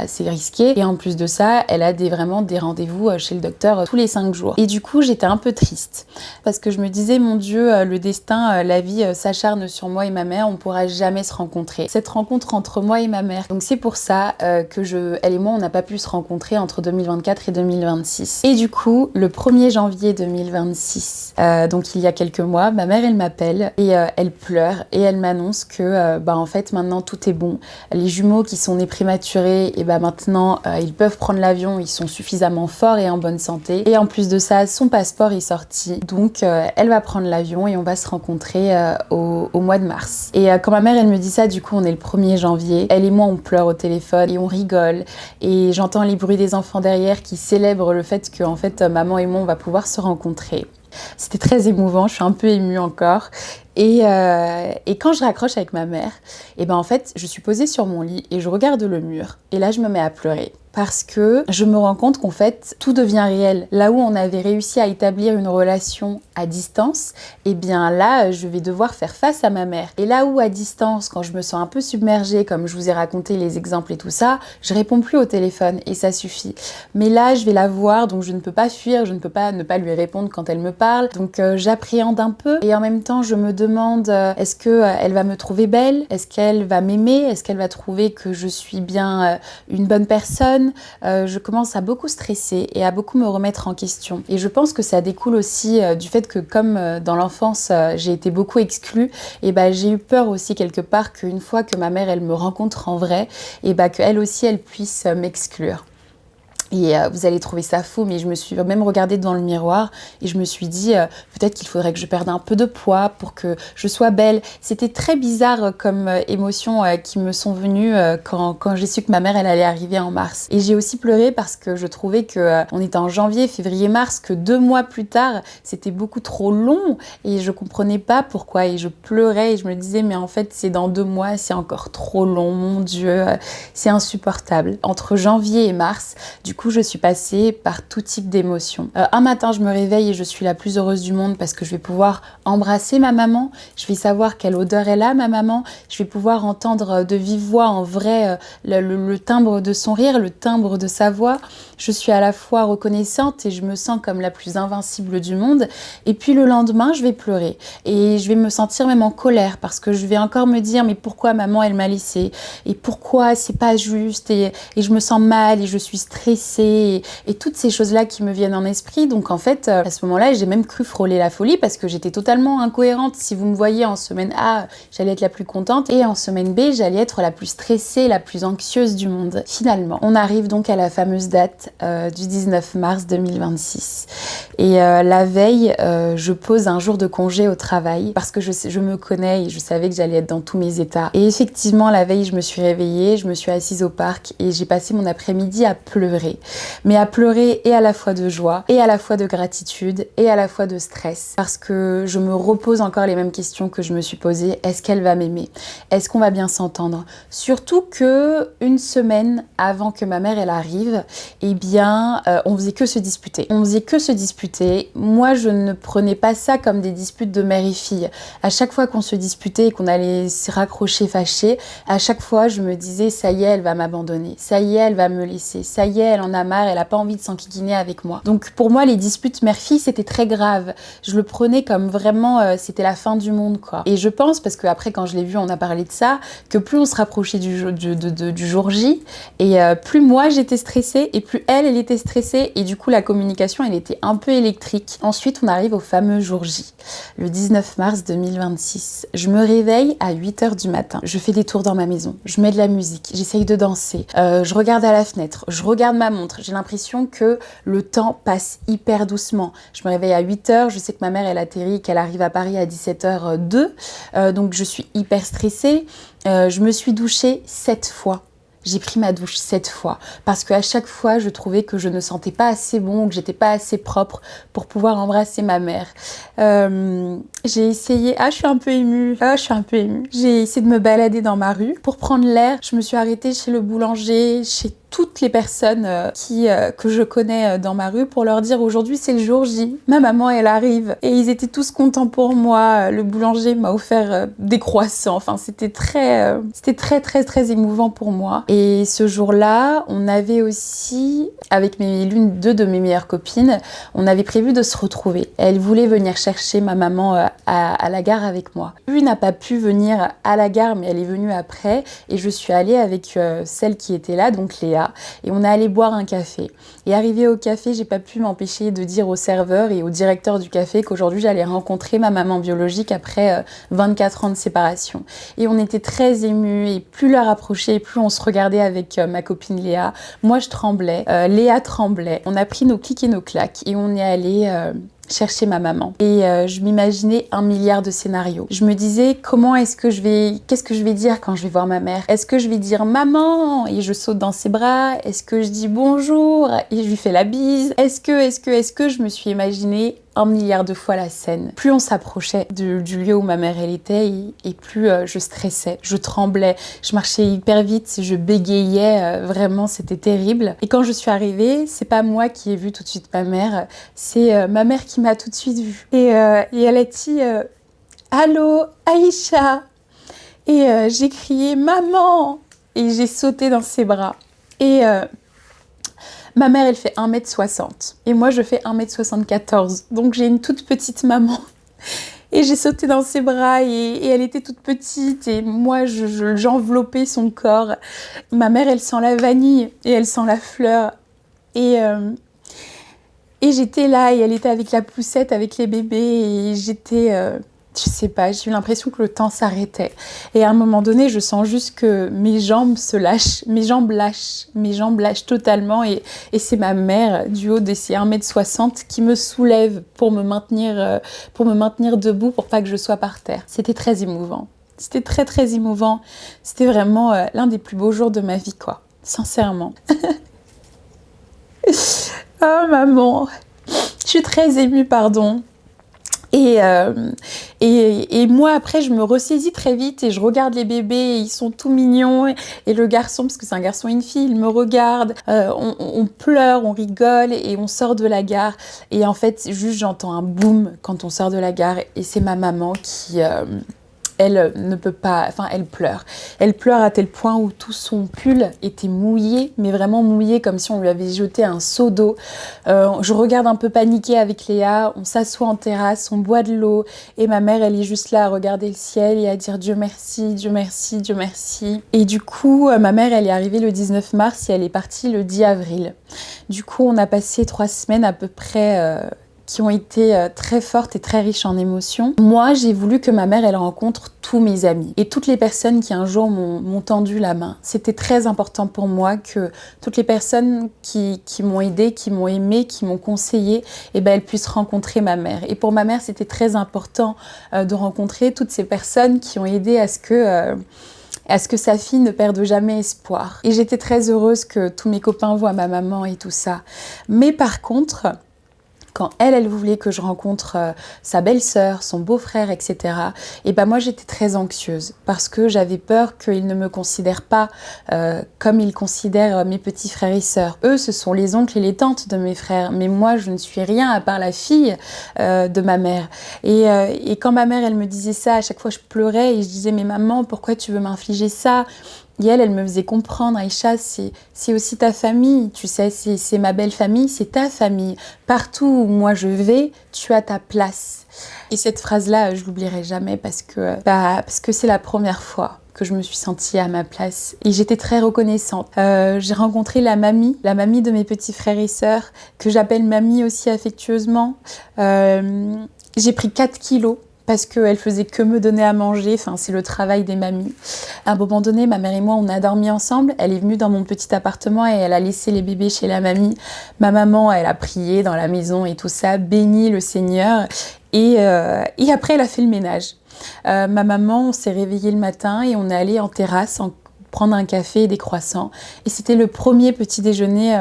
c'est risqué. Et en plus de ça, elle a vraiment des rendez-vous chez le docteur tous les 5 jours. Et du coup, j'étais un peu triste, parce que je me disais, mon Dieu, le destin, la vie s'acharne sur moi et ma mère, on ne pourra jamais se rencontrer. Cette rencontre entre moi et ma mère. Donc, c'est pour ça que elle et moi, on n'a pas pu se rencontrer entre 2024 et 2026. Et du coup, le 1er janvier 2026, donc il y a quelques mois, ma mère, elle m'appelle et elle pleure et elle m'annonce que en fait maintenant tout est bon. Les jumeaux qui sont nés prématurés, et maintenant ils peuvent prendre l'avion, ils sont suffisamment forts et en bonne santé. Et en plus de ça, son passeport est sorti, donc elle va prendre l'avion et on va se rencontrer au mois de mars. Et quand ma mère, elle me dit ça, du coup on est le 1er janvier, elle et moi on pleure au téléphone et on rigole et j'entends les bruits des enfants derrière qui célèbrent le fait que en fait maman et moi on va pouvoir se rencontrer. C'était très émouvant, je suis un peu émue encore. Et quand je raccroche avec ma mère, en fait, je suis posée sur mon lit et je regarde le mur. Et là, je me mets à pleurer. Parce que je me rends compte qu'en fait, tout devient réel. Là où on avait réussi à établir une relation à distance, là, je vais devoir faire face à ma mère. Et là où à distance, quand je me sens un peu submergée, comme je vous ai raconté les exemples et tout ça, je réponds plus au téléphone et ça suffit. Mais là, je vais la voir, donc je ne peux pas fuir, je ne peux pas ne pas lui répondre quand elle me parle. Donc j'appréhende un peu et en même temps, je me demande est-ce qu'elle va me trouver belle? Est-ce qu'elle va m'aimer? Est-ce qu'elle va trouver que je suis bien une bonne personne? Je commence à beaucoup stresser et à beaucoup me remettre en question. Et je pense que ça découle aussi du fait que comme dans l'enfance, j'ai été beaucoup exclue, j'ai eu peur aussi quelque part qu'une fois que ma mère, elle me rencontre en vrai, qu'elle aussi, elle puisse m'exclure. Et vous allez trouver ça fou, mais je me suis même regardée dans le miroir et je me suis dit peut-être qu'il faudrait que je perde un peu de poids pour que je sois belle. C'était très bizarre comme émotion qui me sont venues quand j'ai su que ma mère elle allait arriver en mars. Et j'ai aussi pleuré parce que je trouvais que on était en janvier, février, mars, que 2 mois plus tard c'était beaucoup trop long et je comprenais pas pourquoi et je pleurais et je me disais mais en fait c'est dans 2 mois, c'est encore trop long, mon Dieu, c'est insupportable. Entre janvier et mars, du coup, je suis passée par tout type d'émotions. Un matin, je me réveille et je suis la plus heureuse du monde parce que je vais pouvoir embrasser ma maman. Je vais savoir quelle odeur elle a, ma maman. Je vais pouvoir entendre de vive voix, en vrai, le timbre de son rire, le timbre de sa voix. Je suis à la fois reconnaissante et je me sens comme la plus invincible du monde. Et puis le lendemain, je vais pleurer. Et je vais me sentir même en colère parce que je vais encore me dire mais pourquoi maman, elle m'a laissée? Et pourquoi c'est pas juste? Et je me sens mal et je suis stressée. Et toutes ces choses-là qui me viennent en esprit. Donc en fait, à ce moment-là, j'ai même cru frôler la folie parce que j'étais totalement incohérente. Si vous me voyez en semaine A, j'allais être la plus contente et en semaine B, j'allais être la plus stressée, la plus anxieuse du monde. Finalement, on arrive donc à la fameuse date du 19 mars 2026. Et la veille, je pose un jour de congé au travail parce que je me connais et je savais que j'allais être dans tous mes états. Et effectivement, la veille, je me suis réveillée, je me suis assise au parc et j'ai passé mon après-midi à pleurer. Mais à pleurer et à la fois de joie, et à la fois de gratitude, et à la fois de stress. Parce que je me repose encore les mêmes questions que je me suis posées. Est-ce qu'elle va m'aimer? Est-ce qu'on va bien s'entendre? Surtout que une semaine avant que ma mère elle arrive, eh bien, on faisait que se disputer. On faisait que se disputer. Moi, je ne prenais pas ça comme des disputes de mère et fille. À chaque fois qu'on se disputait et qu'on allait se raccrocher fâchés, à chaque fois, je me disais, ça y est, elle va m'abandonner. Ça y est, elle va me laisser. Ça y est, elle en a marre, elle a pas envie de s'enquiquiner avec moi. Donc pour moi, les disputes mère-fille, c'était très grave. Je le prenais comme vraiment, c'était la fin du monde, quoi. Et je pense, parce que après, quand je l'ai vu, on a parlé de ça, que plus on se rapprochait du jour J, et plus moi, j'étais stressée, et plus elle était stressée, et du coup, la communication, elle était un peu électrique. Ensuite, on arrive au fameux jour J, le 19 mars 2026. Je me réveille à 8h du matin. Je fais des tours dans ma maison. Je mets de la musique. J'essaye de danser. Je regarde à la fenêtre. Je regarde ma montre. J'ai l'impression que le temps passe hyper doucement. Je me réveille à 8h. Je sais que ma mère, elle atterrit, qu'elle arrive à Paris à 17h02. Donc, je suis hyper stressée. Je me suis douchée 7 fois. J'ai pris ma douche 7 fois parce qu'à chaque fois, je trouvais que je ne sentais pas assez bon, que j'étais pas assez propre pour pouvoir embrasser ma mère. J'ai essayé... je suis un peu émue. J'ai essayé de me balader dans ma rue pour prendre l'air. Je me suis arrêtée chez le boulanger, chez toutes les personnes que je connais dans ma rue pour leur dire aujourd'hui c'est le jour J. Ma maman elle arrive et ils étaient tous contents pour moi. Le boulanger m'a offert des croissants. Enfin c'était très émouvant pour moi. Et ce jour-là, on avait aussi avec deux de mes meilleures copines, on avait prévu de se retrouver. Elle voulait venir chercher ma maman à la gare avec moi. Une n'a pas pu venir à la gare mais elle est venue après et je suis allée avec celle qui était là, donc Léa. Et on est allé boire un café. Et arrivée au café, j'ai pas pu m'empêcher de dire au serveur et au directeur du café qu'aujourd'hui j'allais rencontrer ma maman biologique après 24 ans de séparation. Et on était très émus et plus l'heure approchait, plus on se regardait avec ma copine Léa. Moi je tremblais, Léa tremblait. On a pris nos clics et nos claques et on est allé chercher ma maman. Et je m'imaginais 1 milliard de scénarios. Je me disais, qu'est-ce que je vais dire quand je vais voir ma mère? Est-ce que je vais dire maman et je saute dans ses bras? Est-ce que je dis bonjour et je lui fais la bise? Est-ce que je me suis imaginé 1 milliard de fois la scène. Plus on s'approchait du lieu où ma mère elle était et plus je stressais, je tremblais, je marchais hyper vite, je bégayais, vraiment c'était terrible. Et quand je suis arrivée, c'est pas moi qui ai vu tout de suite ma mère, c'est ma mère qui m'a tout de suite vue. Et elle a dit allô Aïcha. Et j'ai crié maman et j'ai sauté dans ses bras. Et ma mère, elle fait 1m60 et moi, je fais 1m74. Donc, j'ai une toute petite maman. Et j'ai sauté dans ses bras et elle était toute petite et moi, j'enveloppais son corps. Ma mère, elle sent la vanille et elle sent la fleur. Et j'étais là et elle était avec la poussette, avec les bébés et j'étais Je sais pas, j'ai eu l'impression que le temps s'arrêtait. Et à un moment donné, je sens juste que mes jambes se lâchent, mes jambes lâchent totalement. Et c'est ma mère, du haut de ses 1m60, qui me soulève pour me maintenir debout, pour pas que je sois par terre. C'était très émouvant. C'était très très émouvant. C'était vraiment l'un des plus beaux jours de ma vie, quoi. Sincèrement. Oh maman, je suis très émue, pardon. Et moi, après, je me ressaisis très vite et je regarde les bébés, ils sont tout mignons. Et le garçon, parce que c'est un garçon et une fille, il me regarde, on pleure, on rigole et on sort de la gare. Et en fait, juste j'entends un boum quand on sort de la gare et c'est ma maman qui... elle ne peut pas, enfin elle pleure. Elle pleure à tel point où tout son pull était mouillé, mais vraiment mouillé comme si on lui avait jeté un seau d'eau. Je regarde un peu paniquée avec Léa, on s'assoit en terrasse, on boit de l'eau et ma mère elle est juste là à regarder le ciel et à dire Dieu merci, Dieu merci, Dieu merci. Et du coup ma mère elle est arrivée le 19 mars et elle est partie le 10 avril. Du coup on a passé 3 semaines à peu près... qui ont été très fortes et très riches en émotions. Moi, j'ai voulu que ma mère, elle rencontre tous mes amis et toutes les personnes qui un jour m'ont tendu la main. C'était très important pour moi que toutes les personnes qui m'ont aidée, qui m'ont aimée, qui m'ont conseillée, elles puissent rencontrer ma mère. Et pour ma mère, c'était très important de rencontrer toutes ces personnes qui ont aidé à ce que sa fille ne perde jamais espoir. Et j'étais très heureuse que tous mes copains voient ma maman et tout ça. Mais par contre... quand elle voulait que je rencontre sa belle-sœur, son beau-frère, etc. Et moi, j'étais très anxieuse parce que j'avais peur qu'ils ne me considèrent pas comme ils considèrent mes petits frères et sœurs. Eux, ce sont les oncles et les tantes de mes frères, mais moi, je ne suis rien à part la fille de ma mère. Et quand ma mère, elle me disait ça, à chaque fois, je pleurais et je disais « Mais maman, pourquoi tu veux m'infliger ça ?» Et elle me faisait comprendre, Aïcha, c'est aussi ta famille, tu sais, c'est ma belle famille, c'est ta famille. Partout où moi je vais, tu as ta place. Et cette phrase-là, je l'oublierai jamais parce que c'est la première fois que je me suis sentie à ma place. Et j'étais très reconnaissante. J'ai rencontré la mamie de mes petits frères et sœurs, que j'appelle mamie aussi affectueusement. J'ai pris 4 kilos. Parce qu'elle faisait que me donner à manger, enfin c'est le travail des mamies. À un moment donné, ma mère et moi, on a dormi ensemble, elle est venue dans mon petit appartement et elle a laissé les bébés chez la mamie. Ma maman, elle a prié dans la maison et tout ça, béni le Seigneur, et après elle a fait le ménage. Ma maman, on s'est réveillé le matin et on est allé en terrasse prendre un café et des croissants. Et c'était le premier petit déjeuner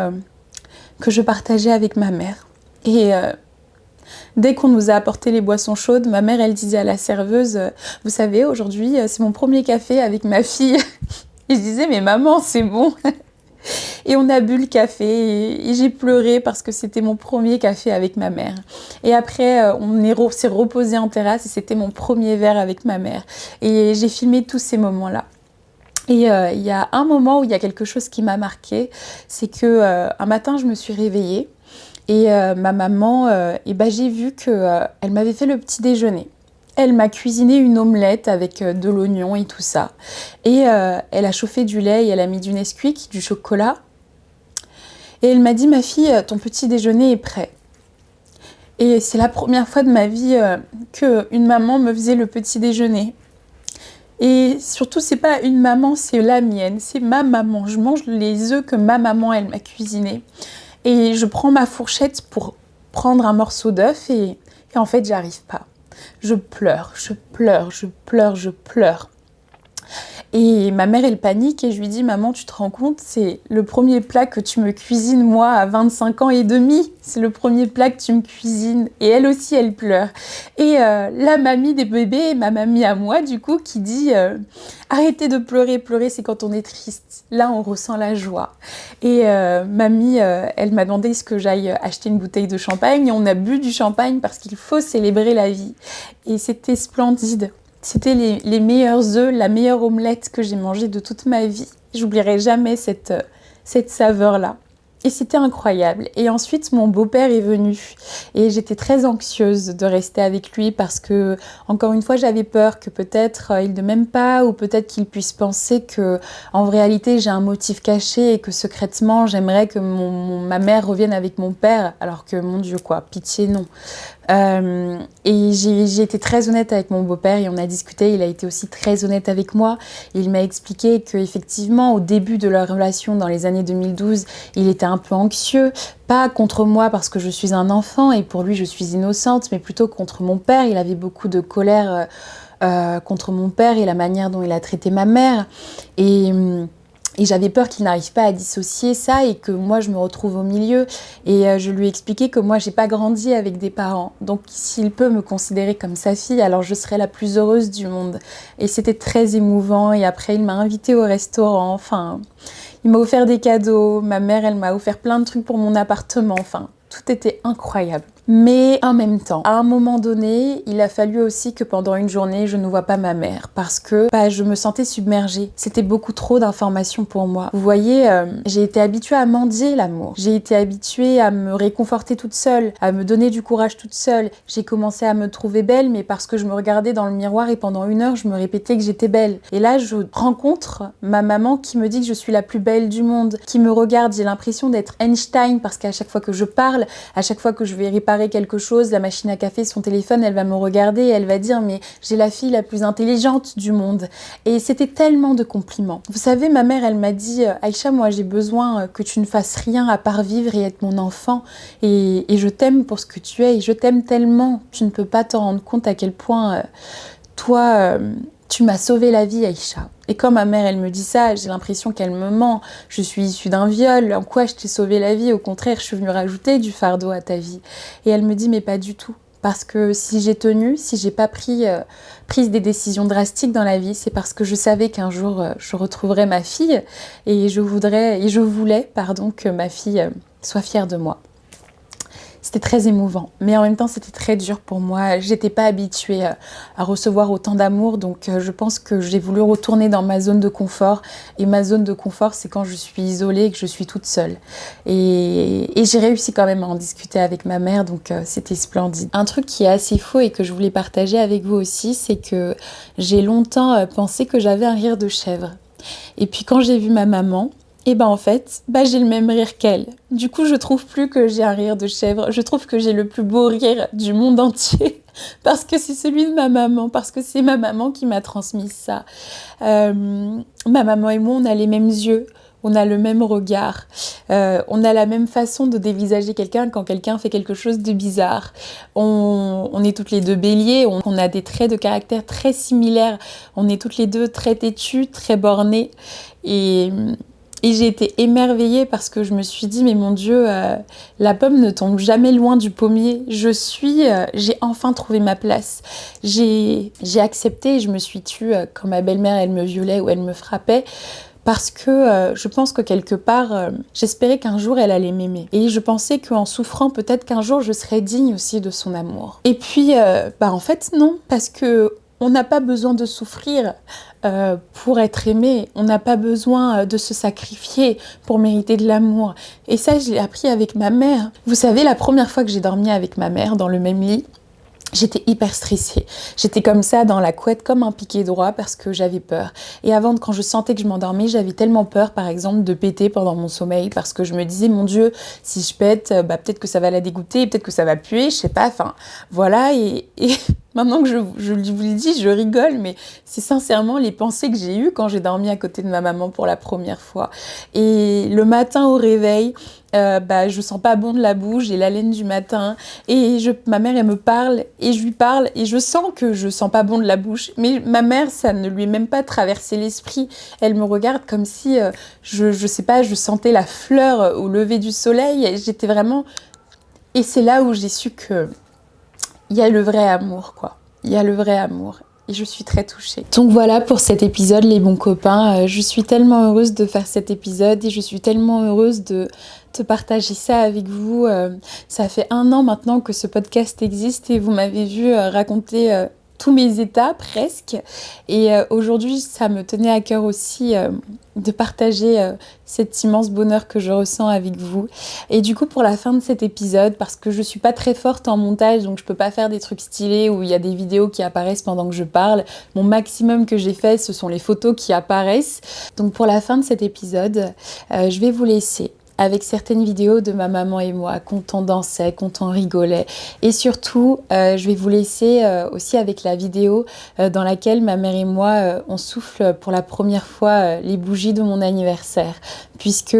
que je partageais avec ma mère. Et... dès qu'on nous a apporté les boissons chaudes, ma mère, elle disait à la serveuse « Vous savez, aujourd'hui, c'est mon premier café avec ma fille. » Et je disais « Mais maman, c'est bon !» Et on a bu le café et j'ai pleuré parce que c'était mon premier café avec ma mère. Et après, on s'est reposé en terrasse et c'était mon premier verre avec ma mère. Et j'ai filmé tous ces moments-là. Et il y a un moment où il y a quelque chose qui m'a marquée, c'est que un matin, je me suis réveillée. Et ma maman, j'ai vu qu'elle m'avait fait le petit déjeuner. Elle m'a cuisiné une omelette avec de l'oignon et tout ça. Et elle a chauffé du lait et elle a mis du Nesquik, du chocolat. Et elle m'a dit « Ma fille, ton petit déjeuner est prêt. » Et c'est la première fois de ma vie qu'une maman me faisait le petit déjeuner. Et surtout, c'est pas une maman, c'est la mienne, c'est ma maman. Je mange les œufs que ma maman, elle m'a cuisinés. Et je prends ma fourchette pour prendre un morceau d'œuf et en fait, j'arrive pas. Je pleure. Et ma mère, elle panique et je lui dis « Maman, tu te rends compte, c'est le premier plat que tu me cuisines, moi, à 25 ans et demi. C'est le premier plat que tu me cuisines. » Et elle aussi, elle pleure. Et la mamie des bébés, ma mamie à moi, du coup, qui dit « Arrêtez de pleurer, pleurer, c'est quand on est triste. Là, on ressent la joie. » Et mamie, elle m'a demandé est-ce que j'aille acheter une bouteille de champagne. Et on a bu du champagne parce qu'il faut célébrer la vie. Et c'était splendide. C'était les meilleurs œufs, la meilleure omelette que j'ai mangée de toute ma vie. J'oublierai jamais cette saveur-là. Et c'était incroyable. Et ensuite, mon beau-père est venu. Et j'étais très anxieuse de rester avec lui parce que, encore une fois, j'avais peur que peut-être il ne m'aime pas ou peut-être qu'il puisse penser que, en réalité, j'ai un motif caché et que secrètement, j'aimerais que ma mère revienne avec mon père. Alors que, mon Dieu, quoi, pitié, non. Et j'ai été très honnête avec mon beau-père et on a discuté. Il a été aussi très honnête avec moi. Il m'a expliqué qu'effectivement, au début de leur relation, dans les années 2012, il était un peu anxieux. Pas contre moi parce que je suis un enfant et pour lui je suis innocente, mais plutôt contre mon père. Il avait beaucoup de colère contre mon père et la manière dont il a traité ma mère. Et j'avais peur qu'il n'arrive pas à dissocier ça et que moi je me retrouve au milieu. Et je lui ai expliqué que moi j'ai pas grandi avec des parents. Donc s'il peut me considérer comme sa fille, alors je serai la plus heureuse du monde. Et c'était très émouvant. Et après il m'a invitée au restaurant. Enfin, il m'a offert des cadeaux. Ma mère, elle m'a offert plein de trucs pour mon appartement. Enfin, tout était incroyable. Mais en même temps, à un moment donné, il a fallu aussi que pendant une journée, je ne vois pas ma mère parce que je me sentais submergée. C'était beaucoup trop d'informations pour moi. Vous voyez, j'ai été habituée à mendier l'amour. J'ai été habituée à me réconforter toute seule, à me donner du courage toute seule. J'ai commencé à me trouver belle, mais parce que je me regardais dans le miroir et pendant 1 heure, je me répétais que j'étais belle. Et là, je rencontre ma maman qui me dit que je suis la plus belle du monde, qui me regarde. J'ai l'impression d'être Einstein parce qu'à chaque fois que je parle, à chaque fois que je vais réparer quelque chose, la machine à café, son téléphone, elle va me regarder et elle va dire mais j'ai la fille la plus intelligente du monde. Et c'était tellement de compliments. Vous savez, ma mère, elle m'a dit Aïcha, moi j'ai besoin que tu ne fasses rien à part vivre et être mon enfant et je t'aime pour ce que tu es et je t'aime tellement. Tu ne peux pas te rendre compte à quel point toi tu m'as sauvé la vie, Aïcha. Et quand ma mère, elle me dit ça, j'ai l'impression qu'elle me ment. Je suis issue d'un viol. En quoi je t'ai sauvé la vie? Au contraire, je suis venue rajouter du fardeau à ta vie. Et elle me dit, mais pas du tout. Parce que si j'ai tenu, si j'ai pas pris des décisions drastiques dans la vie, c'est parce que je savais qu'un jour, je retrouverais ma fille. Et je voulais, que ma fille soit fière de moi. C'était très émouvant, mais en même temps c'était très dur pour moi. J'étais pas habituée à recevoir autant d'amour, donc je pense que j'ai voulu retourner dans ma zone de confort. Et ma zone de confort, c'est quand je suis isolée et que je suis toute seule. Et j'ai réussi quand même à en discuter avec ma mère, donc c'était splendide. Un truc qui est assez faux et que je voulais partager avec vous aussi, c'est que j'ai longtemps pensé que j'avais un rire de chèvre. Et puis quand j'ai vu ma maman, et en fait, j'ai le même rire qu'elle. Du coup, je trouve plus que j'ai un rire de chèvre. Je trouve que j'ai le plus beau rire du monde entier. Parce que c'est celui de ma maman. Parce que c'est ma maman qui m'a transmis ça. Ma maman et moi, on a les mêmes yeux. On a le même regard. On a la même façon de dévisager quelqu'un quand quelqu'un fait quelque chose de bizarre. On est toutes les deux béliers. On a des traits de caractère très similaires. On est toutes les deux très têtues, très bornées. Et j'ai été émerveillée parce que je me suis dit, mais mon Dieu, la pomme ne tombe jamais loin du pommier. J'ai enfin trouvé ma place. J'ai accepté et je me suis tue quand ma belle-mère, elle me violait ou elle me frappait. Parce que je pense que quelque part, j'espérais qu'un jour elle allait m'aimer. Et je pensais qu'en souffrant, peut-être qu'un jour je serais digne aussi de son amour. Et puis, en fait, non, parce que on n'a pas besoin de souffrir pour être aimé. On n'a pas besoin de se sacrifier pour mériter de l'amour. Et ça, je l'ai appris avec ma mère. Vous savez, la première fois que j'ai dormi avec ma mère dans le même lit, j'étais hyper stressée. J'étais comme ça dans la couette, comme un piqué droit parce que j'avais peur. Et avant, quand je sentais que je m'endormais, j'avais tellement peur, par exemple, de péter pendant mon sommeil parce que je me disais, mon Dieu, si je pète, peut-être que ça va la dégoûter, peut-être que ça va puer, je sais pas. Enfin, voilà. Et maintenant que je vous le dis, je rigole, mais c'est sincèrement les pensées que j'ai eues quand j'ai dormi à côté de ma maman pour la première fois. Et le matin au réveil, je sens pas bon de la bouche, j'ai la laine du matin et ma mère elle me parle et je lui parle et je sens que je sens pas bon de la bouche, mais ma mère ça ne lui est même pas traversé l'esprit. Elle me regarde comme si je sais pas, je sentais la fleur au lever du soleil et j'étais vraiment... Et c'est là où j'ai su que il y a le vrai amour, quoi. Il y a le vrai amour. Et je suis très touchée. Donc voilà pour cet épisode, les bons copains. Je suis tellement heureuse de faire cet épisode et je suis tellement heureuse de partager ça avec vous. Ça fait 1 an maintenant que ce podcast existe et vous m'avez vu raconter tous mes états presque. Et aujourd'hui, ça me tenait à cœur aussi de partager cet immense bonheur que je ressens avec vous. Et du coup, pour la fin de cet épisode, parce que je suis pas très forte en montage, donc je peux pas faire des trucs stylés où il y a des vidéos qui apparaissent pendant que je parle. Mon maximum que j'ai fait, ce sont les photos qui apparaissent. Donc pour la fin de cet épisode, je vais vous laisser avec certaines vidéos de ma maman et moi, quand on dansait, quand on rigolait. Et surtout, je vais vous laisser aussi avec la vidéo dans laquelle ma mère et moi, on souffle pour la première fois les bougies de mon anniversaire. Puisque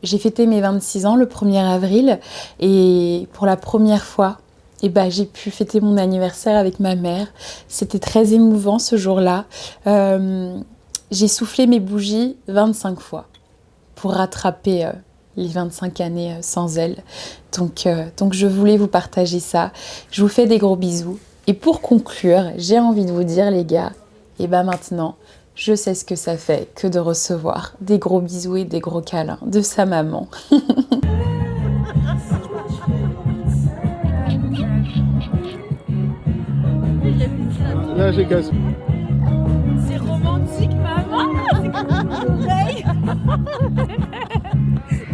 j'ai fêté mes 26 ans le 1er avril et pour la première fois, j'ai pu fêter mon anniversaire avec ma mère. C'était très émouvant ce jour-là. J'ai soufflé mes bougies 25 fois pour rattraper les 25 années sans elle. Donc je voulais vous partager ça. Je vous fais des gros bisous. Et pour conclure, j'ai envie de vous dire les gars, maintenant, je sais ce que ça fait que de recevoir des gros bisous et des gros câlins de sa maman. Là, j'ai cassé. C'est romantique, maman.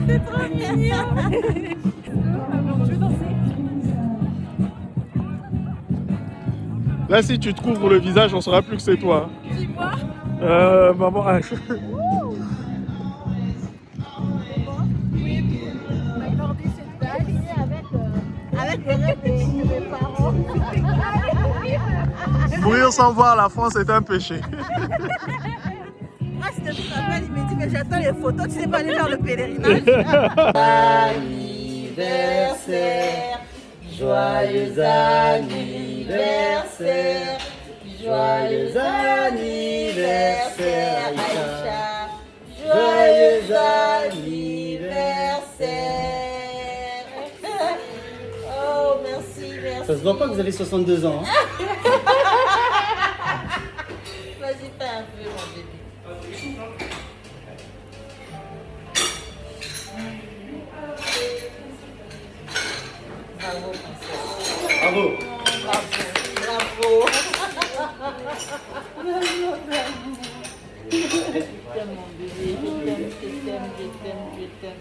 C'est trop mignon. Je veux danser. Là, si tu te couvres le visage, on saura plus que c'est toi. Dis-moi. Maman. M'accorder cette bague. Avec le rêve de mes parents. Mourir sans voir la France est un péché. Moi, c'était tout à l'heure, il me dit que j'attends les photos, tu sais pas aller faire le pèlerinage. Anniversaire, joyeux anniversaire, joyeux anniversaire, Aïcha, joyeux anniversaire. Oh, merci, merci. Ça se voit pas que vous avez 62 ans. Hein. Vas-y, fais un peu, mon bébé. Bravo, princesse. Bravo. Bravo. Je t'aime, mon bébé. Je t'aime, je t'aime, je t'aime, je t'aime.